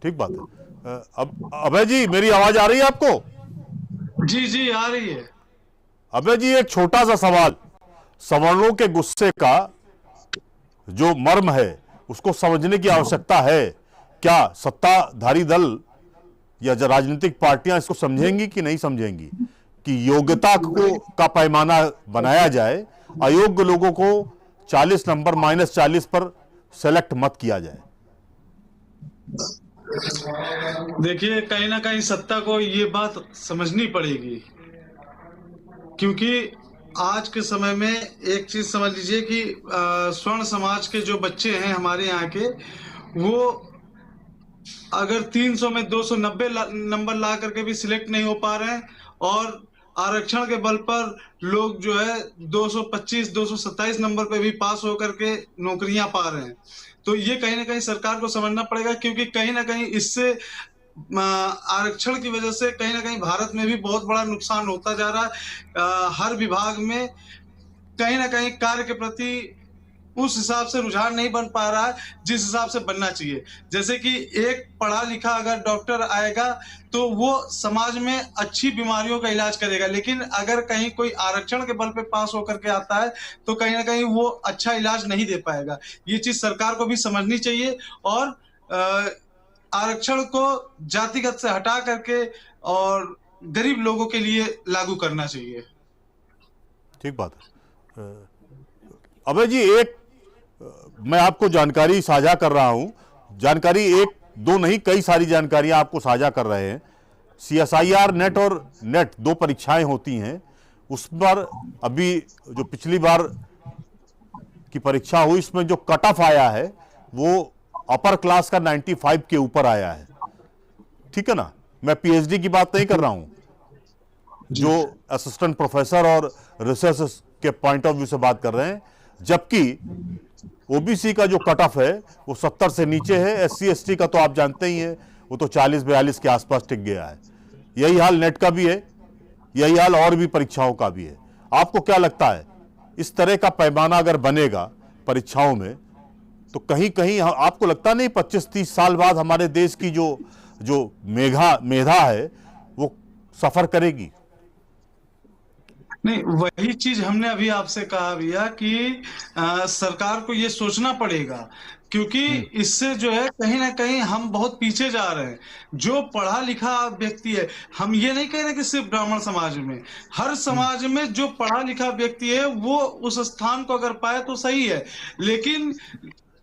ठीक बात है। अब अभय जी, मेरी आवाज आ रही है आपको? जी जी आ रही है। अभय जी, एक छोटा सा सवाल, सवर्णों के गुस्से का जो मर्म है उसको समझने की आवश्यकता है। क्या सत्ताधारी दल या राजनीतिक पार्टियां इसको समझेंगी कि नहीं समझेंगी कि योग्यता को का पैमाना बनाया जाए, अयोग्य लोगों को 40 नंबर -40 पर सेलेक्ट मत किया जाए? देखिए, कहीं ना कहीं सत्ता को ये बात समझनी पड़ेगी, क्योंकि आज के समय में एक चीज समझ लीजिए कि स्वर्ण समाज के जो बच्चे हैं हमारे यहाँ के, वो अगर 300 में 290 नंबर ला करके भी सिलेक्ट नहीं हो पा रहे हैं, और आरक्षण के बल पर लोग जो है 225 227 नंबर पे भी पास होकर के नौकरियां पा रहे हैं। तो ये कहीं ना कहीं सरकार को समझना पड़ेगा, क्योंकि कहीं ना कहीं इससे आरक्षण की वजह से कहीं ना कहीं भारत में भी बहुत बड़ा नुकसान होता जा रहा है। हर विभाग में कहीं ना कहीं कार्य के प्रति उस हिसाब से रुझान नहीं बन पा रहा है जिस हिसाब से बनना चाहिए। जैसे कि एक पढ़ा लिखा अगर डॉक्टर आएगा तो वो समाज में अच्छी बीमारियों का इलाज करेगा, लेकिन अगर कहीं कोई आरक्षण के बल पे पास होकर के आता है तो कहीं ना कहीं वो अच्छा इलाज नहीं दे पाएगा। ये चीज सरकार को भी समझनी चाहिए, और आरक्षण को जातिगत से हटा करके और गरीब लोगों के लिए लागू करना चाहिए। ठीक बात है। अभय जी, एक मैं आपको जानकारी साझा कर रहा हूं, जानकारी एक दो नहीं कई सारी जानकारियां आपको साझा कर रहे हैं। CSIR नेट और नेट 2 परीक्षाएं होती हैं, उस पर अभी जो पिछली बार की परीक्षा हुई इसमें जो कट ऑफ आया है वो अपर क्लास का 95 के ऊपर आया है। ठीक है ना, मैं PhD की बात नहीं कर रहा हूं, जो असिस्टेंट प्रोफेसर और रिसर्च के पॉइंट ऑफ व्यू से बात कर रहे हैं, जबकि ओबीसी का जो कट ऑफ है वो 70 से नीचे है। एससी एसटी का तो आप जानते ही हैं, वो तो 40-42 के आसपास टिक गया है। यही हाल नेट का भी है, यही हाल और भी परीक्षाओं का भी है। आपको क्या लगता है, इस तरह का पैमाना अगर बनेगा परीक्षाओं में, तो कहीं कहीं आपको लगता नहीं 25-30 साल बाद हमारे देश की जो मेधा है वो सफर करेगी? नहीं, वही चीज हमने अभी आपसे कहा भैया कि सरकार को ये सोचना पड़ेगा, क्योंकि इससे जो है कहीं ना कहीं हम बहुत पीछे जा रहे हैं। जो पढ़ा लिखा व्यक्ति है, हम ये नहीं कह रहे कि सिर्फ ब्राह्मण समाज में, हर समाज में जो पढ़ा लिखा व्यक्ति है वो उस स्थान को अगर पाए तो सही है। लेकिन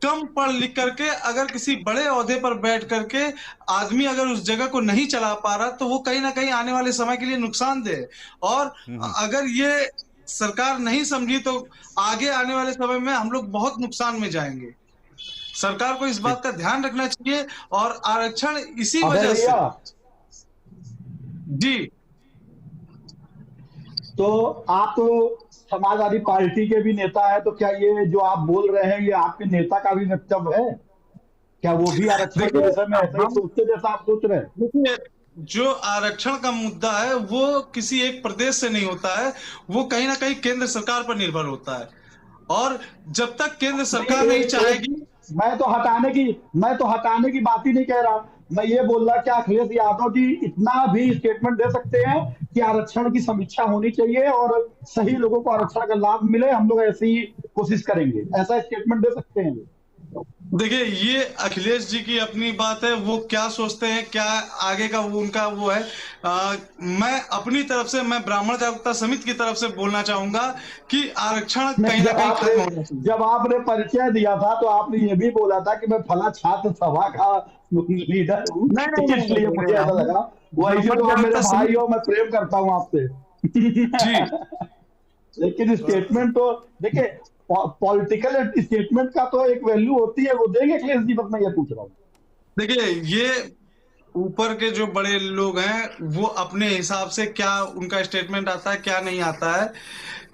कम पढ़ लिख करके अगर किसी बड़े ओहदे पर बैठ करके आदमी अगर उस जगह को नहीं चला पा रहा, तो वो कहीं ना कहीं आने वाले समय के लिए नुकसानदेह है। और अगर ये सरकार नहीं समझी तो आगे आने वाले समय में हम लोग बहुत नुकसान में जाएंगे। सरकार को इस बात का ध्यान रखना चाहिए। और आरक्षण इसी वजह से जी। तो आप तो समाजवादी पार्टी के भी नेता है, तो क्या ये जो आप बोल रहे हैं ये आपके नेता का भी वक्तव्य है? क्या वो भी आरक्षण के विषय में ऐसा ही सोचते जैसा आप सोच रहे हैं? देखिए, जो आरक्षण का मुद्दा है वो किसी एक प्रदेश से नहीं होता है, वो कहीं ना कहीं केंद्र सरकार पर निर्भर होता है। और जब तक केंद्र सरकार नहीं चाहेगी, मैं तो हटाने की बात ही नहीं कह रहा। मैं ये बोल रहा, क्या अखिलेश यादव जी इतना भी स्टेटमेंट दे सकते हैं कि आरक्षण की समीक्षा होनी चाहिए और सही लोगों को आरक्षण का लाभ मिले, हम लोग ऐसी ही कोशिश करेंगे, ऐसा स्टेटमेंट दे सकते हैं? देखिए, ये अखिलेश जी की अपनी बात है, वो क्या सोचते हैं, क्या आगे का वो उनका वो है। मैं अपनी तरफ से, मैं ब्राह्मण जागरूकता समिति की तरफ से बोलना चाहूंगा कि आरक्षण कहीं ना कहीं खत्म होना चाहिए। जब आपने परिचय दिया था तो आपने ये भी बोला था कि मैं फला छात्र सभा का लीडर हूँ, इसलिए मुझे ऐसा लगा। वैसे तो आप मेरे भाई हो, मैं प्रेम करता हूँ आपसे। लेकिन स्टेटमेंट तो देखिए, पॉलिटिकल स्टेटमेंट का तो एक वैल्यू होती है, वो देंगे अखिलेश जी? बस मैं ये पूछ रहा हूँ। देखिए, ये ऊपर के जो बड़े लोग हैं वो अपने हिसाब से क्या उनका स्टेटमेंट आता है, क्या नहीं आता है,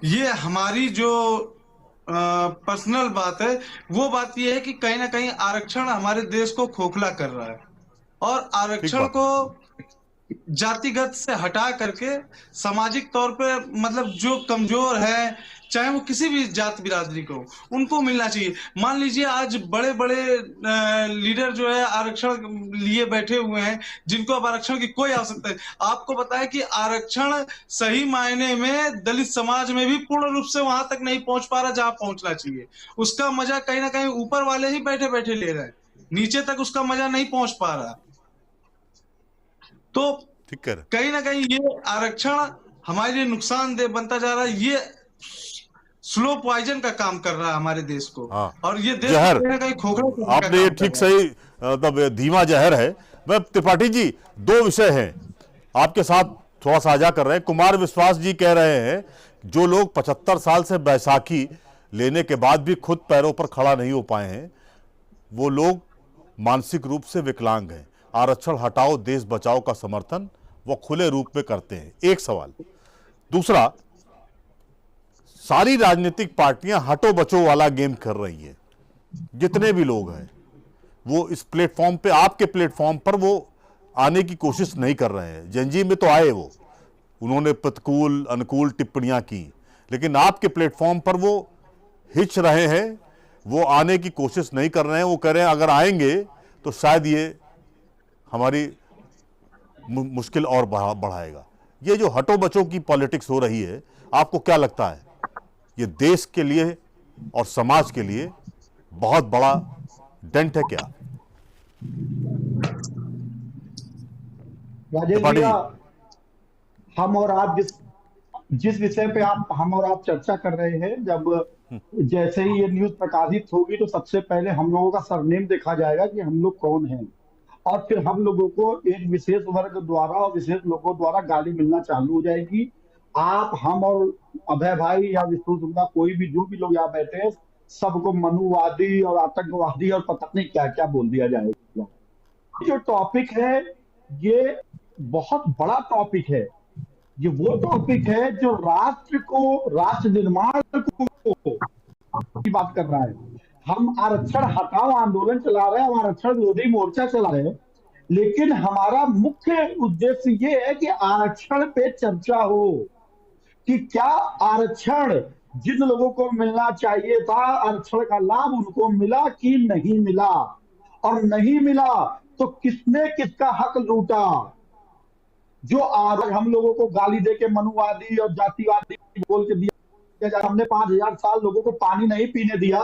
ये हमारी जो पर्सनल बात है, वो बात ये है कि कहीं ना कहीं आरक्षण हमारे देश को खोखला कर रहा है। और आरक्षण को जातिगत से हटा करके सामाजिक तौर पे, मतलब जो कमजोर है, चाहे वो किसी भी जात बिरादरी को, उनको मिलना चाहिए। मान लीजिए आज बड़े बड़े लीडर जो है आरक्षण लिए बैठे हुए हैं, जिनको अब आरक्षण की कोई आवश्यकता है। आपको बताया कि आरक्षण सही मायने में दलित समाज में भी पूर्ण रूप से वहां तक नहीं पहुंच पा रहा जहां पहुंचना चाहिए। उसका मजा कहीं ना कहीं ऊपर वाले ही बैठे बैठे ले रहे हैं, नीचे तक उसका मजा नहीं पहुंच पा रहा। तो कहीं ना कहीं ये आरक्षण हमारे लिए नुकसानदेह बनता जा रहा है। ये स्लो पॉइजन का काम कर रहा है हमारे देश को। और ये देश कहीं ना कहीं खोखला, आपने ये ठीक सही, मतलब धीमा जहर है। मैं त्रिपाठी जी, दो विषय हैं आपके साथ थोड़ा साझा कर रहे हैं। कुमार विश्वास जी कह रहे हैं जो लोग 75 साल से बैसाखी लेने के बाद भी खुद पैरों पर खड़ा नहीं हो पाए हैं, वो लोग मानसिक रूप से विकलांग हैं। आरक्षण हटाओ देश बचाओ का समर्थन वो खुले रूप में करते हैं। एक सवाल। दूसरा, सारी राजनीतिक पार्टियां हटो बचो वाला गेम कर रही है। जितने भी लोग हैं वो इस प्लेटफॉर्म पे, आपके प्लेटफॉर्म पर वो आने की कोशिश नहीं कर रहे हैं। जंजीर में तो आए, वो उन्होंने प्रतिकूल अनुकूल टिप्पणियां की, लेकिन आपके प्लेटफॉर्म पर वो हिच रहे हैं, वो आने की कोशिश नहीं कर रहे हैं। वो कह रहे हैं अगर आएंगे तो शायद ये हमारी मुश्किल और बढ़ाएगा। ये जो हटो बचो की पॉलिटिक्स हो रही है, आपको क्या लगता है ये देश के लिए और समाज के लिए बहुत बड़ा डेंट है क्या? राजेश भैया, हम और आप जिस विषय पे हम और आप चर्चा कर रहे हैं, जब जैसे ही ये न्यूज प्रकाशित होगी तो सबसे पहले हम लोगों का सरनेम देखा जाएगा कि हम लोग कौन हैं, और फिर हम लोगों को एक विशेष वर्ग द्वारा और विशेष लोगों द्वारा गाली मिलना चालू हो जाएगी। आप, हम और अभय भाई या विष्णु शुक्ला, कोई भी जो भी लोग यहाँ बैठे हैं, सबको मनुवादी और आतंकवादी और पता नहीं क्या क्या बोल दिया जाएगा। जो टॉपिक है ये बहुत बड़ा टॉपिक है। ये वो टॉपिक है जो राष्ट्र को, राष्ट्र निर्माण को की बात कर रहा है। हम आरक्षण हटाओ आंदोलन चला रहे हैं, हम आरक्षण विरोधी मोर्चा चला रहे हैं, लेकिन हमारा मुख्य उद्देश्य ये है कि आरक्षण पे चर्चा हो कि क्या आरक्षण जिन लोगों को मिलना चाहिए था, आरक्षण का लाभ उनको मिला कि नहीं मिला, और नहीं मिला तो किसने किसका हक लूटा। जो आज हम लोगों को गाली दे के मनुवादी और जातिवादी बोल के दिया, हमने 5000 साल लोगों को पानी नहीं पीने दिया,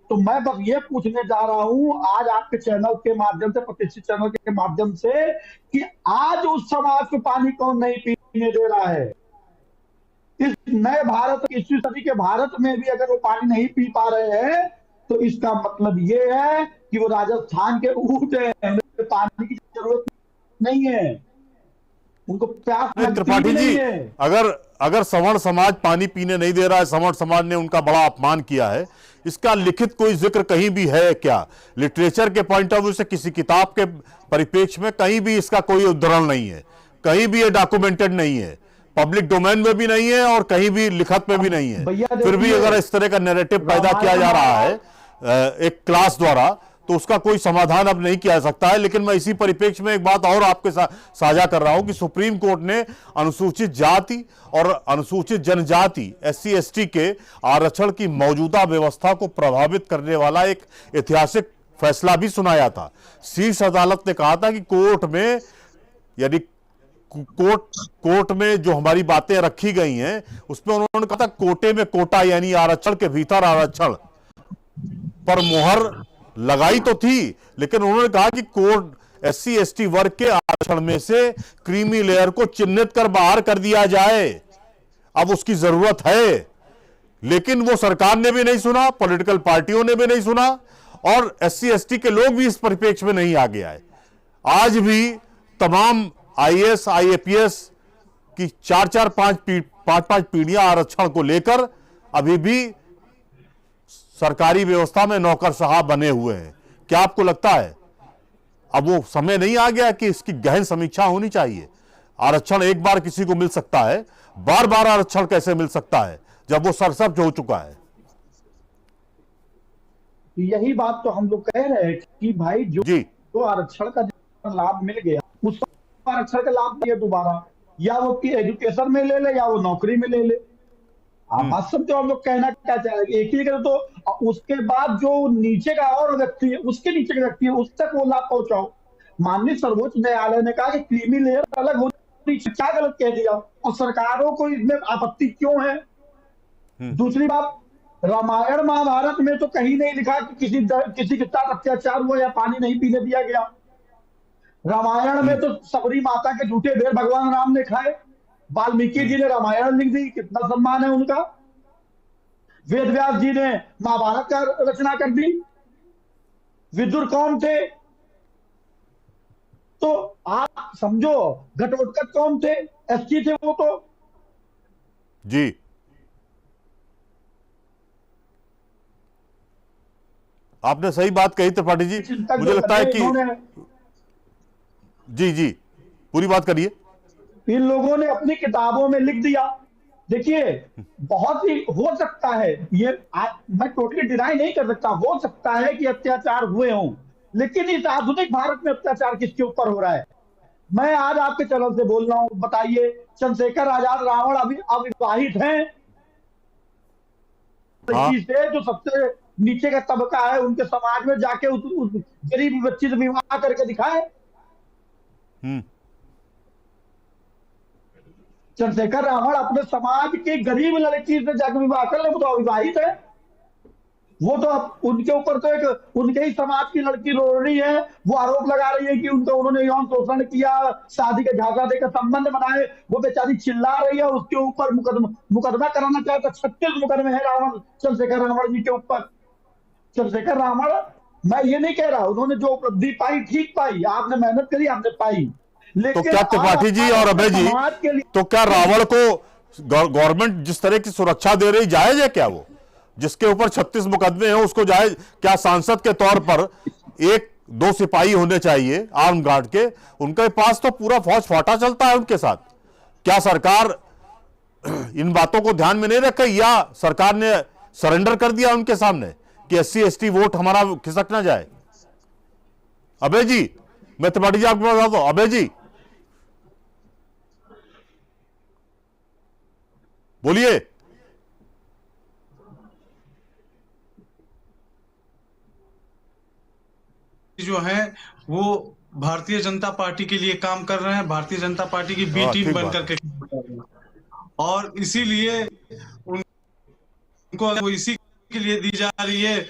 तो मैं बस ये पूछने जा रहा हूं आज आपके चैनल के माध्यम से, प्रतिष्ठित चैनल के माध्यम से, कि आज उस समाज को पानी कौन नहीं पीने दे रहा है। इस नए भारत, 21वीं सदी के भारत में भी अगर वो पानी नहीं पी पा रहे हैं तो इसका मतलब ये है कि वो राजस्थान के ऊंट हैं, पानी की जरूरत नहीं है, उनको प्यास त्रिपाठी जी, अगर सवर्ण समाज पानी पीने नहीं दे रहा है, सवर्ण समाज ने उनका बड़ा अपमान किया है, इसका लिखित कोई जिक्र कहीं भी है क्या? लिटरेचर के पॉइंट ऑफ व्यू से, किसी किताब के परिप्रेक्ष्य में कहीं भी इसका कोई उद्धरण नहीं है, कहीं भी ये डॉक्यूमेंटेड नहीं है, पब्लिक डोमेन में भी नहीं है और कहीं भी लिखत में भी नहीं है। फिर भी अगर इस तरह का नैरेटिव पैदा किया जा रहा है एक क्लास द्वारा, तो उसका कोई समाधान अब नहीं किया जा सकता है। लेकिन मैं इसी परिप्रेक्ष्य में एक बात और आपके साथ साझा कर रहा हूं कि सुप्रीम कोर्ट ने अनुसूचित जाति और अनुसूचित जनजाति SC/ST के आरक्षण की मौजूदा व्यवस्था को प्रभावित करने वाला एक ऐतिहासिक फैसला भी सुनाया था। शीर्ष अदालत ने कहा था कि कोर्ट में, यदि कोर्ट में जो हमारी बातें रखी गई हैं उसमें उन्होंने कहा था कोटे में कोटा, यानी आरक्षण के भीतर आरक्षण पर मोहर लगाई तो थी, लेकिन उन्होंने कहा कि कोर्ट SC/ST वर्ग के आरक्षण में से क्रीमी लेयर को चिन्हित कर बाहर कर दिया जाए। अब उसकी जरूरत है, लेकिन वो सरकार ने भी नहीं सुना, पॉलिटिकल पार्टियों ने भी नहीं सुना, और SC/ST के लोग भी इस परिप्रेक्ष्य में नहीं आगे आए। आज भी तमाम IAS IAPS की 4-5 पीढ़ियां आरक्षण को लेकर अभी भी सरकारी व्यवस्था में नौकरशाह बने हुए हैं। क्या आपको लगता है अब वो समय नहीं आ गया कि इसकी गहन समीक्षा होनी चाहिए? आरक्षण एक बार किसी को मिल सकता है, बार बार आरक्षण कैसे मिल सकता है जब वो सरसब्ज हो चुका है? यही बात तो हम लोग कह रहे हैं कि भाई जो आरक्षण का लाभ मिल गया, उसको आरक्षण का लाभ दिया दोबारा, या वो एजुकेशन में ले ले या वो नौकरी में ले ले। आप बात समझो हम लोग कहना क्या चाह रहे हैं, एक ही जगह तो उसके बाद जो नीचे का और व्यक्ति है, उसके नीचे का व्यक्ति है, उस तक वो लाभ पहुंचाओ। माननीय सर्वोच्च न्यायालय ने कहा कि क्रीमी लेयर अलग होनी, क्या गलत कह दिया, और सरकारों को इसमें आपत्ति क्यों है? दूसरी बात, रामायण महाभारत में तो कहीं नहीं लिखा कि किसी के साथ अत्याचार हुआ या पानी नहीं पीने दिया गया। रामायण में तो सबरी माता के झूठे बेर भगवान राम ने खाए। वाल्मीकि जी ने रामायण लिख दी, कितना सम्मान है उनका। वेद व्यास जी ने महाभारत का रचना कर दी। विदुर कौन थे? तो आप समझो, घटोत्कच कौन थे? SC थे वो तो। जी, आपने सही बात कही त्रिपाठी जी। मुझे लगता है कि जी पूरी बात करिए। इन लोगों ने अपनी किताबों में लिख दिया। देखिए, बहुत ही हो सकता है, ये मैं टोटली डिनाई नहीं कर सकता, हो सकता है कि अत्याचार हुए हों, लेकिन इस आधुनिक भारत में अत्याचार किसके ऊपर हो रहा है? मैं आज आपके चैनल से बोल रहा हूं, बताइए, चंद्रशेखर आजाद रावण अभी अविवाहित हैं? से जो सबसे नीचे का तबका है उनके समाज में जाके उस गरीब बच्ची से विवाह करके दिखाए। चंद्रशेखर रावण अपने समाज की गरीब लड़की से जाकर विवाह कर ले, वो तो अविवाहित है। वो तो उनके ऊपर तो एक उनके ही समाज की लड़की रो रही है, वो आरोप लगा रही है कि उन्होंने यौन शोषण किया, शादी का झांसा देकर संबंध बनाए। वो बेचारी चिल्ला रही है, उसके ऊपर मुकदमा कराना चाहे तो 36 मुकदमे है रावण चंद्रशेखर रावण जी के ऊपर। चंद्रशेखर रावण, मैं ये नहीं कह रहा, उन्होंने जो उपलब्धि पाई ठीक पाई, आपने मेहनत करी, आपने पाई। तो क्या त्रिपाठी जी और अभय जी, तो क्या रावण को गवर्नमेंट जिस तरह की सुरक्षा दे रही जायज है क्या? वो जिसके ऊपर 36 मुकदमे हैं उसको जायज क्या? सांसद के तौर पर 1-2 सिपाही होने चाहिए आर्म गार्ड के, उनके पास तो पूरा फौज फाटा चलता है उनके साथ। क्या सरकार इन बातों को ध्यान में नहीं रखा, या सरकार ने सरेंडर कर दिया उनके सामने कि SC ST वोट हमारा खिसक ना जाए? अभय जी, मैं त्रिपाठी जी आपको बता दूं, अभय जी बोलिए। जो है वो भारतीय जनता पार्टी के लिए काम कर रहे हैं, भारतीय जनता पार्टी की बी टीम ठीक बन बात करके काम कर रहे हैं, और इसीलिए उनको वो इसी के लिए दी जा रही है,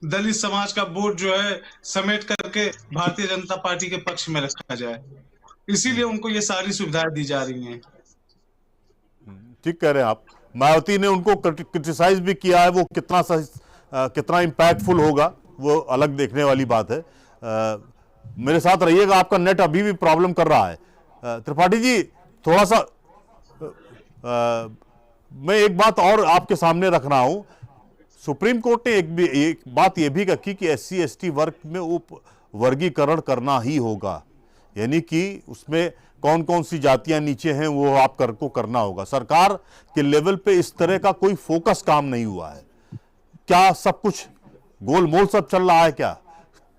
दलित समाज का वोट जो है समेट करके भारतीय जनता पार्टी के पक्ष में रखा जाए, इसीलिए उनको ये सारी सुविधाएं दी जा रही हैं। ठीक कह रहे हैं आप। मायावती ने उनको क्रिटिसाइज भी किया है, वो कितना कितना इम्पैक्टफुल होगा वो अलग देखने वाली बात है। मेरे साथ रहिएगा, आपका नेट अभी भी प्रॉब्लम कर रहा है। त्रिपाठी जी थोड़ा सा मैं एक बात और आपके सामने रख रहा हूं। सुप्रीम कोर्ट ने एक बात यह भी कही कि SC ST वर्ग में उप वर्गीकरण करना ही होगा, यानी कि उसमें कौन कौन सी जातियां नीचे हैं वो आप को करना होगा। सरकार के लेवल पे इस तरह का कोई फोकस काम नहीं हुआ है क्या? सब कुछ गोलमोल सब चल रहा है क्या?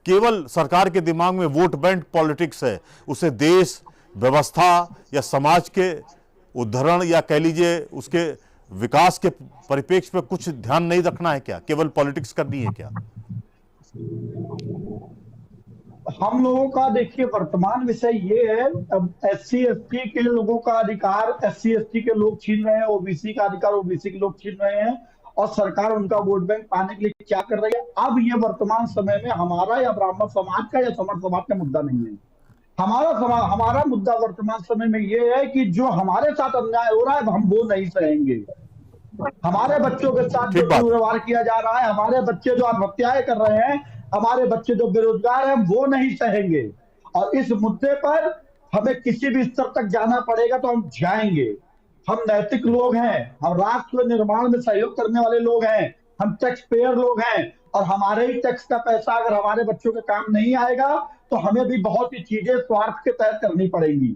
केवल सरकार के दिमाग में वोट बैंक पॉलिटिक्स है, उसे देश व्यवस्था या समाज के उद्धरण या कह लीजिए उसके विकास के परिप्रेक्ष्य में कुछ ध्यान नहीं रखना है क्या? केवल पॉलिटिक्स करनी है क्या? हम लोगों का देखिए वर्तमान विषय ये है, अब SC ST के लोगों का अधिकार SC ST के लोग छीन रहे हैं, OBC का अधिकार OBC के लोग छीन रहे हैं, और सरकार उनका वोट बैंक पाने के लिए क्या कर रही है। अब ये वर्तमान समय में हमारा या ब्राह्मण समाज का या समर्थ समाज का मुद्दा नहीं है। हमारा मुद्दा वर्तमान समय में ये है कि जो हमारे साथ अन्याय हो रहा है हम वो नहीं सहेंगे। हमारे बच्चों के साथ जो दुर्व्यवहार किया जा रहा है, हमारे बच्चे जो आत्महत्याएं कर रहे हैं, हमारे बच्चे जो बेरोजगार हैं, वो नहीं सहेंगे। और इस मुद्दे पर हमें किसी भी स्तर तक जाना पड़ेगा तो हम जाएंगे। हम नैतिक लोग हैं, हम राष्ट्र निर्माण में सहयोग करने वाले लोग हैं, हम टैक्स पेयर लोग हैं, और हमारे ही टैक्स का पैसा अगर हमारे बच्चों के काम नहीं आएगा तो हमें भी बहुत सी चीजें स्वार्थ के तहत करनी पड़ेंगी।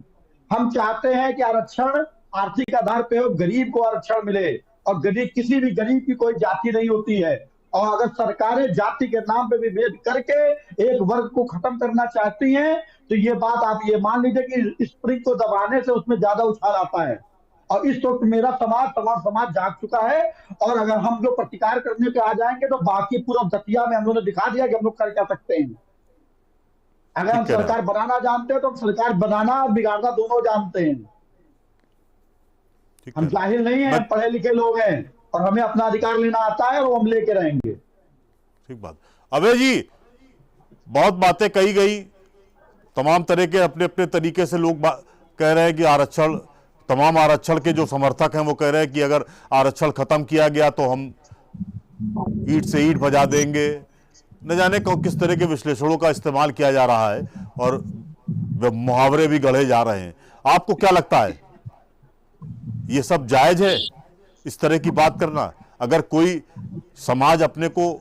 हम चाहते हैं कि आरक्षण आर्थिक आधार पे हो, गरीब को आरक्षण मिले, और गरीब किसी भी गरीब की कोई जाति नहीं होती है। और अगर सरकारें जाति के नाम पे विभेद करके एक वर्ग को खत्म करना चाहती हैं तो ये बात आप ये मान लीजिए कि स्प्रिंग को दबाने से उसमें ज्यादा उछाल आता है। और इस वक्त मेरा समाज जाग चुका है, और अगर हम लोग प्रतिकार करने पे आ जाएंगे तो बाकी पूरा दतिया में हम लोगों ने दिखा दिया कि हम लोग कर क्या सकते हैं। अगर हम सरकार बनाना जानते हैं तो हम सरकार बनाना और बिगाड़ना दोनों जानते हैं। हम जाहिल नहीं है, पढ़े लिखे लोग हैं, और हमें अपना अधिकार लेना आता है और हम लेके रहेंगे। ठीक बात। अभय जी, बहुत बातें कही गई, तमाम तरह के अपने अपने तरीके से लोग कह रहे हैं कि आरक्षण, तमाम आरक्षण के जो समर्थक हैं वो कह रहे हैं कि अगर आरक्षण खत्म किया गया तो हम ईंट से ईंट बजा देंगे। न जाने किस तरह के विश्लेषणों का इस्तेमाल किया जा रहा है और मुहावरे भी गढ़े जा रहे हैं। आपको क्या लगता है, ये सब जायज है इस तरह की बात करना? अगर कोई समाज अपने को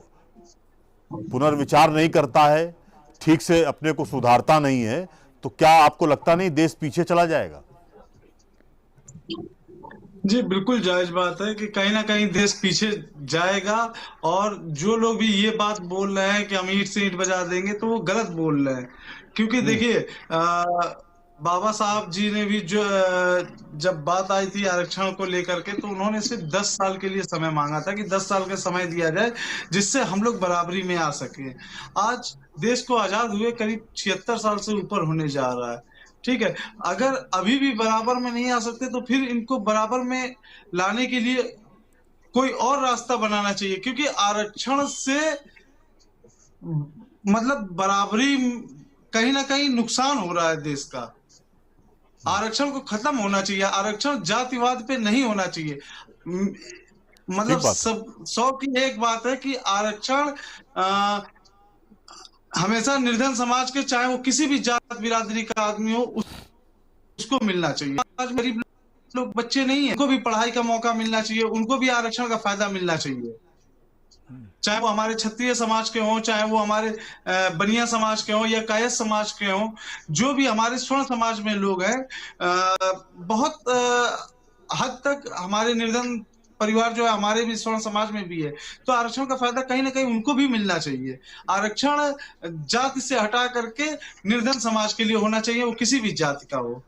पुनर्विचार नहीं करता है, ठीक से अपने को सुधारता नहीं है, तो क्या आपको लगता नहीं देश पीछे चला जाएगा? जी बिल्कुल जायज बात है कि कहीं ना कहीं देश पीछे जाएगा, और जो लोग भी ये बात बोल रहे हैं कि हम ईंट से ईंट बजा देंगे तो वो गलत बोल रहे हैं। क्योंकि देखिए बाबा साहब जी ने भी जो जब बात आई थी आरक्षण को लेकर के, तो उन्होंने सिर्फ 10 साल के लिए समय मांगा था कि 10 साल का समय दिया जाए जिससे हम लोग बराबरी में आ सके। आज देश को आजाद हुए करीब 76 साल से ऊपर होने जा रहा है, ठीक है। अगर अभी भी बराबर में नहीं आ सकते तो फिर इनको बराबर में लाने के लिए कोई और रास्ता बनाना चाहिए, क्योंकि आरक्षण से मतलब बराबरी कहीं ना कहीं नुकसान हो रहा है देश का। आरक्षण को खत्म होना चाहिए, आरक्षण जातिवाद पे नहीं होना चाहिए। मतलब सब 100 की एक बात है कि आरक्षण हमेशा निर्धन समाज के, चाहे वो किसी भी जात बिरादरी का आदमी हो, उसको मिलना चाहिए। आज गरीब लोग बच्चे नहीं है, उनको भी पढ़ाई का मौका मिलना चाहिए, उनको भी आरक्षण का फायदा मिलना चाहिए। चाहे वो हमारे क्षत्रिय समाज के हों, चाहे वो हमारे बनिया समाज के हों या कायस्थ समाज के हों, जो भी हमारे स्वर्ण समाज में लोग हैं, बहुत हद तक हमारे निर्धन परिवार जो है हमारे भी स्वर्ण समाज में भी है, तो आरक्षण का फायदा कहीं ना कहीं उनको भी मिलना चाहिए। आरक्षण जाति से हटा करके निर्धन समाज के लिए होना चाहिए, वो किसी भी जाति का हो।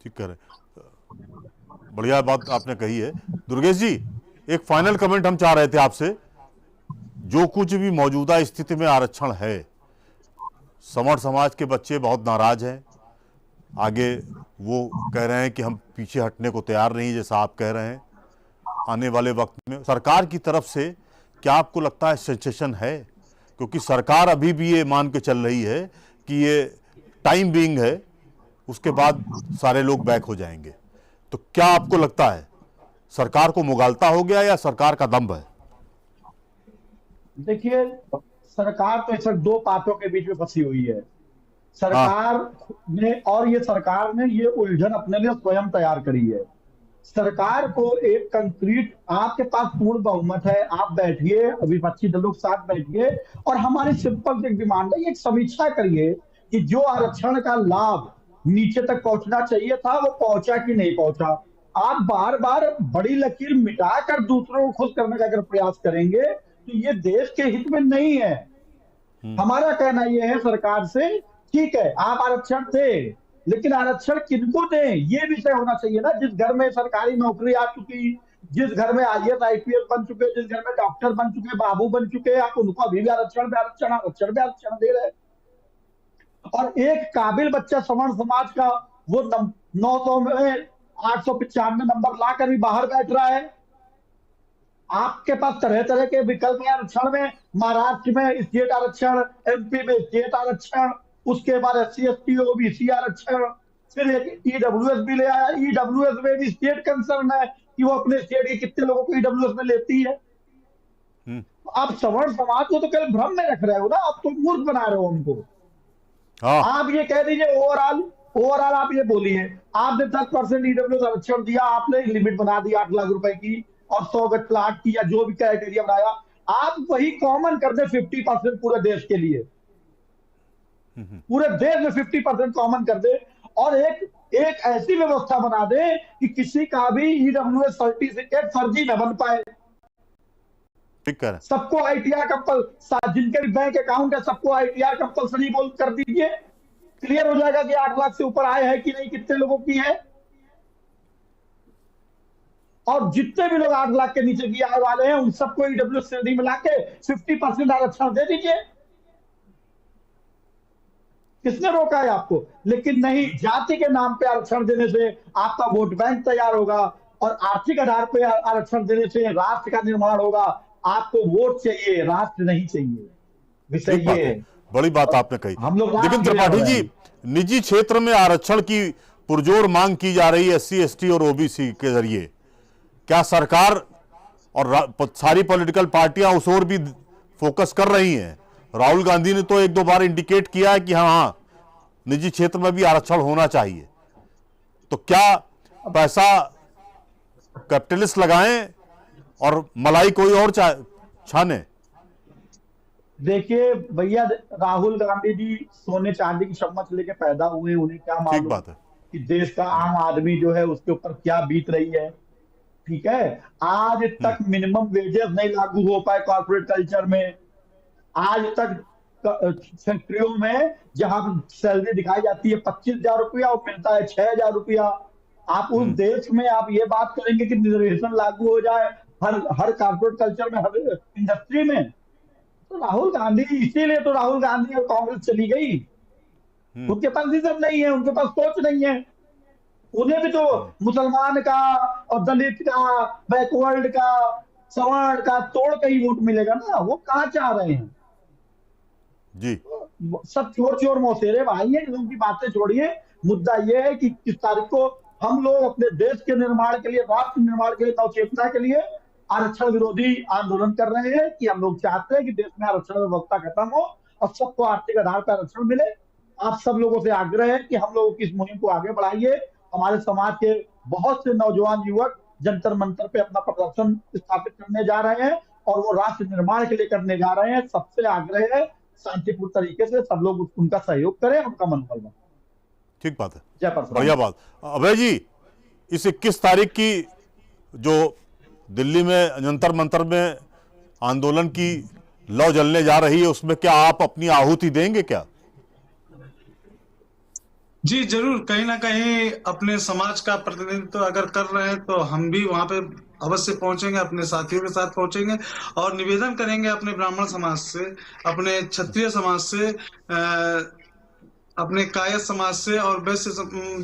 ठीक है, बढ़िया बात आपने कही है। दुर्गेश जी, एक फाइनल कमेंट हम चाह रहे थे आपसे। जो कुछ भी मौजूदा स्थिति में आरक्षण है, समण समाज के बच्चे बहुत नाराज हैं। आगे वो कह रहे हैं कि हम पीछे हटने को तैयार नहीं, जैसा आप कह रहे हैं। आने वाले वक्त में सरकार की तरफ से क्या आपको लगता है सेंसेशन है? क्योंकि सरकार अभी भी ये मान के चल रही है कि ये टाइम बीइंग है, उसके बाद सारे लोग बैक हो जाएंगे। तो क्या आपको लगता है सरकार को मुगालता हो गया या सरकार का दम्भ है? देखिए, सरकार तो ऐसा दो बातों के बीच में फंसी हुई है। सरकार ने और ये सरकार ने ये उलझन अपने लिए स्वयं तैयार करी है। सरकार को एक कंक्रीट, आपके पास पूर्ण बहुमत है, आप बैठिए, विपक्षी दलों के साथ बैठिए और हमारी सिंपल एक डिमांड है, एक समीक्षा करिए कि जो आरक्षण का लाभ नीचे तक पहुंचना चाहिए था वो पहुंचा कि नहीं पहुंचा। आप बार बार बड़ी लकीर मिटाकर दूसरों को खुश करने का अगर प्रयास करेंगे तो ये देश के हित में नहीं है। हमारा कहना यह है सरकार से, ठीक है आप आरक्षण दें, लेकिन आरक्षण किनको दें ये विषय होना चाहिए ना। जिस घर में सरकारी नौकरी आ चुकी, जिस घर में IAS IPS बन चुके, जिस घर में डॉक्टर बन चुके, बाबू बन चुके, आप उनको अभी भी आरक्षण दे रहे हैं। और एक काबिल बच्चा सवर्ण समाज का वो 900 में 895 नंबर लाकर भी बाहर बैठ रहा है। आपके पास तरह तरह के विकल्प है आरक्षण में। महाराष्ट्र में स्टेट आरक्षण, MP में स्टेट आरक्षण, उसके बाद SC ST OBC आरक्षण, फिर एक EWS भी ले आया। EWS में भी स्टेट कंसर्न है कि वो अपने स्टेट के कितने लोगों को EWS में लेती है। आप सवर्ण समाज को तो केवल भ्रम में रख रहे हो ना, आप तो मूर्ख बना रहे हो हमको। आप ये कह दीजिए ओवरऑल आप ये बोलिए, आपने 10% EWS आरक्षण दिया, आपने लिमिट बना दी 8 लाख रुपए की और 100 गज प्लाट की या जो भी क्राइटेरिया बनाया, आप वही कॉमन कर दे 50% पूरे देश के लिए, पूरे देश में 50% कॉमन कर दे और एक ऐसी व्यवस्था बना दे कि किसी का भी EWS सर्टिफिकेट फर्जी न बन पाए। सबको ITR कंपल्सरी, जिनके भी बैंक अकाउंट है सबको ITR कंपल्सरी बोल कर दीजिए, क्लियर हो जाएगा कि 8 लाख से ऊपर आए हैं कि नहीं, कितने लोगों की है। और जितने भी लोग 8 लाख के नीचे की आय वाले हैं उन सबको EWS श्रेणी में लाके 50% आरक्षण दे दीजिए। किसने रोका है आपको? लेकिन नहीं, जाति के नाम पे आरक्षण देने से आपका वोट बैंक तैयार होगा और आर्थिक आधार पे आरक्षण देने से राष्ट्र का निर्माण होगा। आपको वोट चाहिए, राष्ट्र नहीं चाहिए। विषय ये है। बड़ी बात आपने कही। हम लोग लेकिन त्रिपाठी जी, निजी क्षेत्र में आरक्षण की पुरजोर मांग की जा रही है SC ST और OBC के जरिए। क्या सरकार और सारी पॉलिटिकल पार्टियां उस ओर भी फोकस कर रही हैं? राहुल गांधी ने तो 1-2 बार इंडिकेट किया है कि हाँ निजी क्षेत्र में भी आरक्षण होना चाहिए। तो क्या पैसा कैपिटलिस्ट लगाएं और मलाई कोई और छाने? देखिए भैया, राहुल गांधी जी सोने चांदी की चम्मच लेके पैदा हुए, उन्हें क्या मालूम बात है कि देश का आम आदमी जो है उसके ऊपर क्या बीत रही है। ठीक है, आज तक मिनिमम वेजेस नहीं लागू हो पाए कॉर्पोरेट कल्चर में। आज तक फैक्ट्रियों में जहां सैलरी दिखाई जाती है 25,000 रुपया और मिलता है 6,000 रुपया। आप उस देश में आप ये बात करेंगे कि रिजर्वेशन लागू हो जाए हर कॉर्पोरेट कल्चर में, हर इंडस्ट्री में? तो राहुल गांधी, इसीलिए तो राहुल गांधी और कांग्रेस चली गई। उनके पास विजन नहीं है, उनके पास सोच नहीं है। उन्हें भी तो मुसलमान का और दलित का, बैकवर्ड का, सवर्ण का तोड़ के ही वोट मिलेगा ना। वो कहाँ चाह रहे हैं जी? सब चोर मौसेरे भाई हैं, उनकी बातें छोड़िए। मुद्दा यह है कि किस तारीख को हम लोग अपने देश के निर्माण के लिए, राष्ट्र निर्माण के लिए, नवचेतना के लिए आरक्षण विरोधी आंदोलन कर रहे हैं कि हम लोग चाहते हैं कि देश में आरक्षण व्यवस्था खत्म हो और सबको आर्थिक आधार पर आरक्षण मिले। आप सब लोगों से आग्रह है कि हम लोगों की इस मुहिम को आगे बढ़ाइए। हमारे समाज के बहुत से नौजवान युवक जंतर मंतर पे अपना प्रदर्शन स्थापित करने जा रहे हैं और वो राष्ट्र निर्माण के लिए करने जा रहे हैं। सबसे आग्रह है शांतिपूर्ण तरीके से सब लोग उनका सहयोग करें, उनका मनोबल बढ़े। ठीक बात है, जय परशुराम। बढ़िया बात। अभय जी, इस 21 तारीख की जो दिल्ली में जंतर मंतर में आंदोलन की लौ जलने जा रही है, उसमें क्या आप अपनी आहुति देंगे क्या? जी जरूर, कहीं ना कहीं अपने समाज का प्रतिनिधित्व अगर कर रहे हैं तो हम भी वहां पे अवश्य पहुंचेंगे, अपने साथियों के साथ पहुंचेंगे और निवेदन करेंगे अपने ब्राह्मण समाज से, अपने क्षत्रिय समाज से, अपने कायस्थ समाज से और वैश्य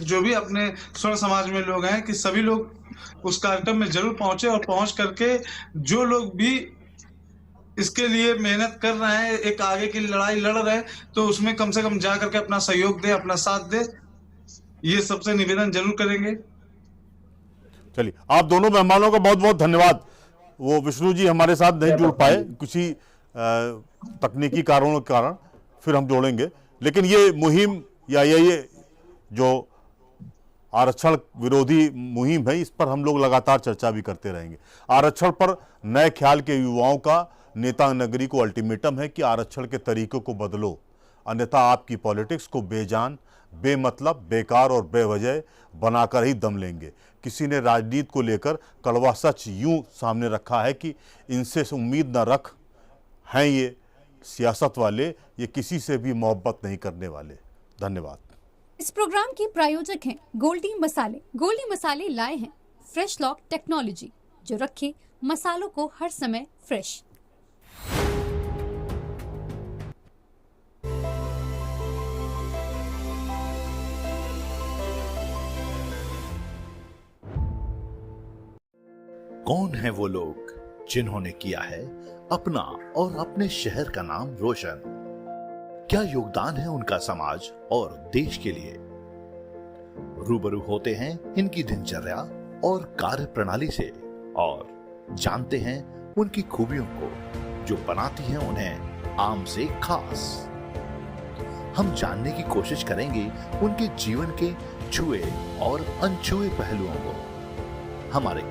जो भी अपने स्वर्ण समाज में लोग हैं कि सभी लोग उस कार्यक्रम में जरूर पहुंचे और पहुंच करके जो लोग भी इसके लिए मेहनत कर रहे हैं, एक आगे की लड़ाई लड़ रहे हैं, तो उसमें कम से कम जा करके अपना सहयोग दे, अपना साथ दे, ये सबसे निवेदन जरूर करेंगे। चलिए, आप दोनों मेहमानों का बहुत बहुत धन्यवाद। वो विष्णु जी हमारे साथ नहीं जुड़ पाए किसी तकनीकी कारणों के कारण, फिर हम जोड़ेंगे। लेकिन ये मुहिम या ये जो आरक्षण विरोधी मुहिम है, इस पर हम लोग लगातार चर्चा भी करते रहेंगे। आरक्षण पर नए ख्याल के युवाओं का नेता नगरी को अल्टीमेटम है कि आरक्षण के तरीकों को बदलो, अन्यथा आपकी पॉलिटिक्स को बेजान, बेमतलब, बेकार और बेवजह बनाकर ही दम लेंगे। किसी ने राजनीति को लेकर कड़वा सच यूं सामने रखा है कि इनसे उम्मीद न रख, हैं ये सियासत वाले, ये किसी से भी मोहब्बत नहीं करने वाले। धन्यवाद। इस प्रोग्राम के प्रायोजक हैं गोल्डी मसाले। गोल्डी मसाले लाए हैं फ्रेश लॉक टेक्नोलॉजी, जो रखे मसालों को हर समय फ्रेश। कौन है वो लोग जिन्होंने किया है अपना और अपने शहर का नाम रोशन? क्या योगदान है उनका समाज और देश के लिए? रूबरू होते हैं इनकी दिनचर्या और कार्य प्रणाली से और जानते हैं उनकी खूबियों को जो बनाती हैं उन्हें आम से खास। हम जानने की कोशिश करेंगे उनके जीवन के छुए और अनछुए पहलुओं को। हमारे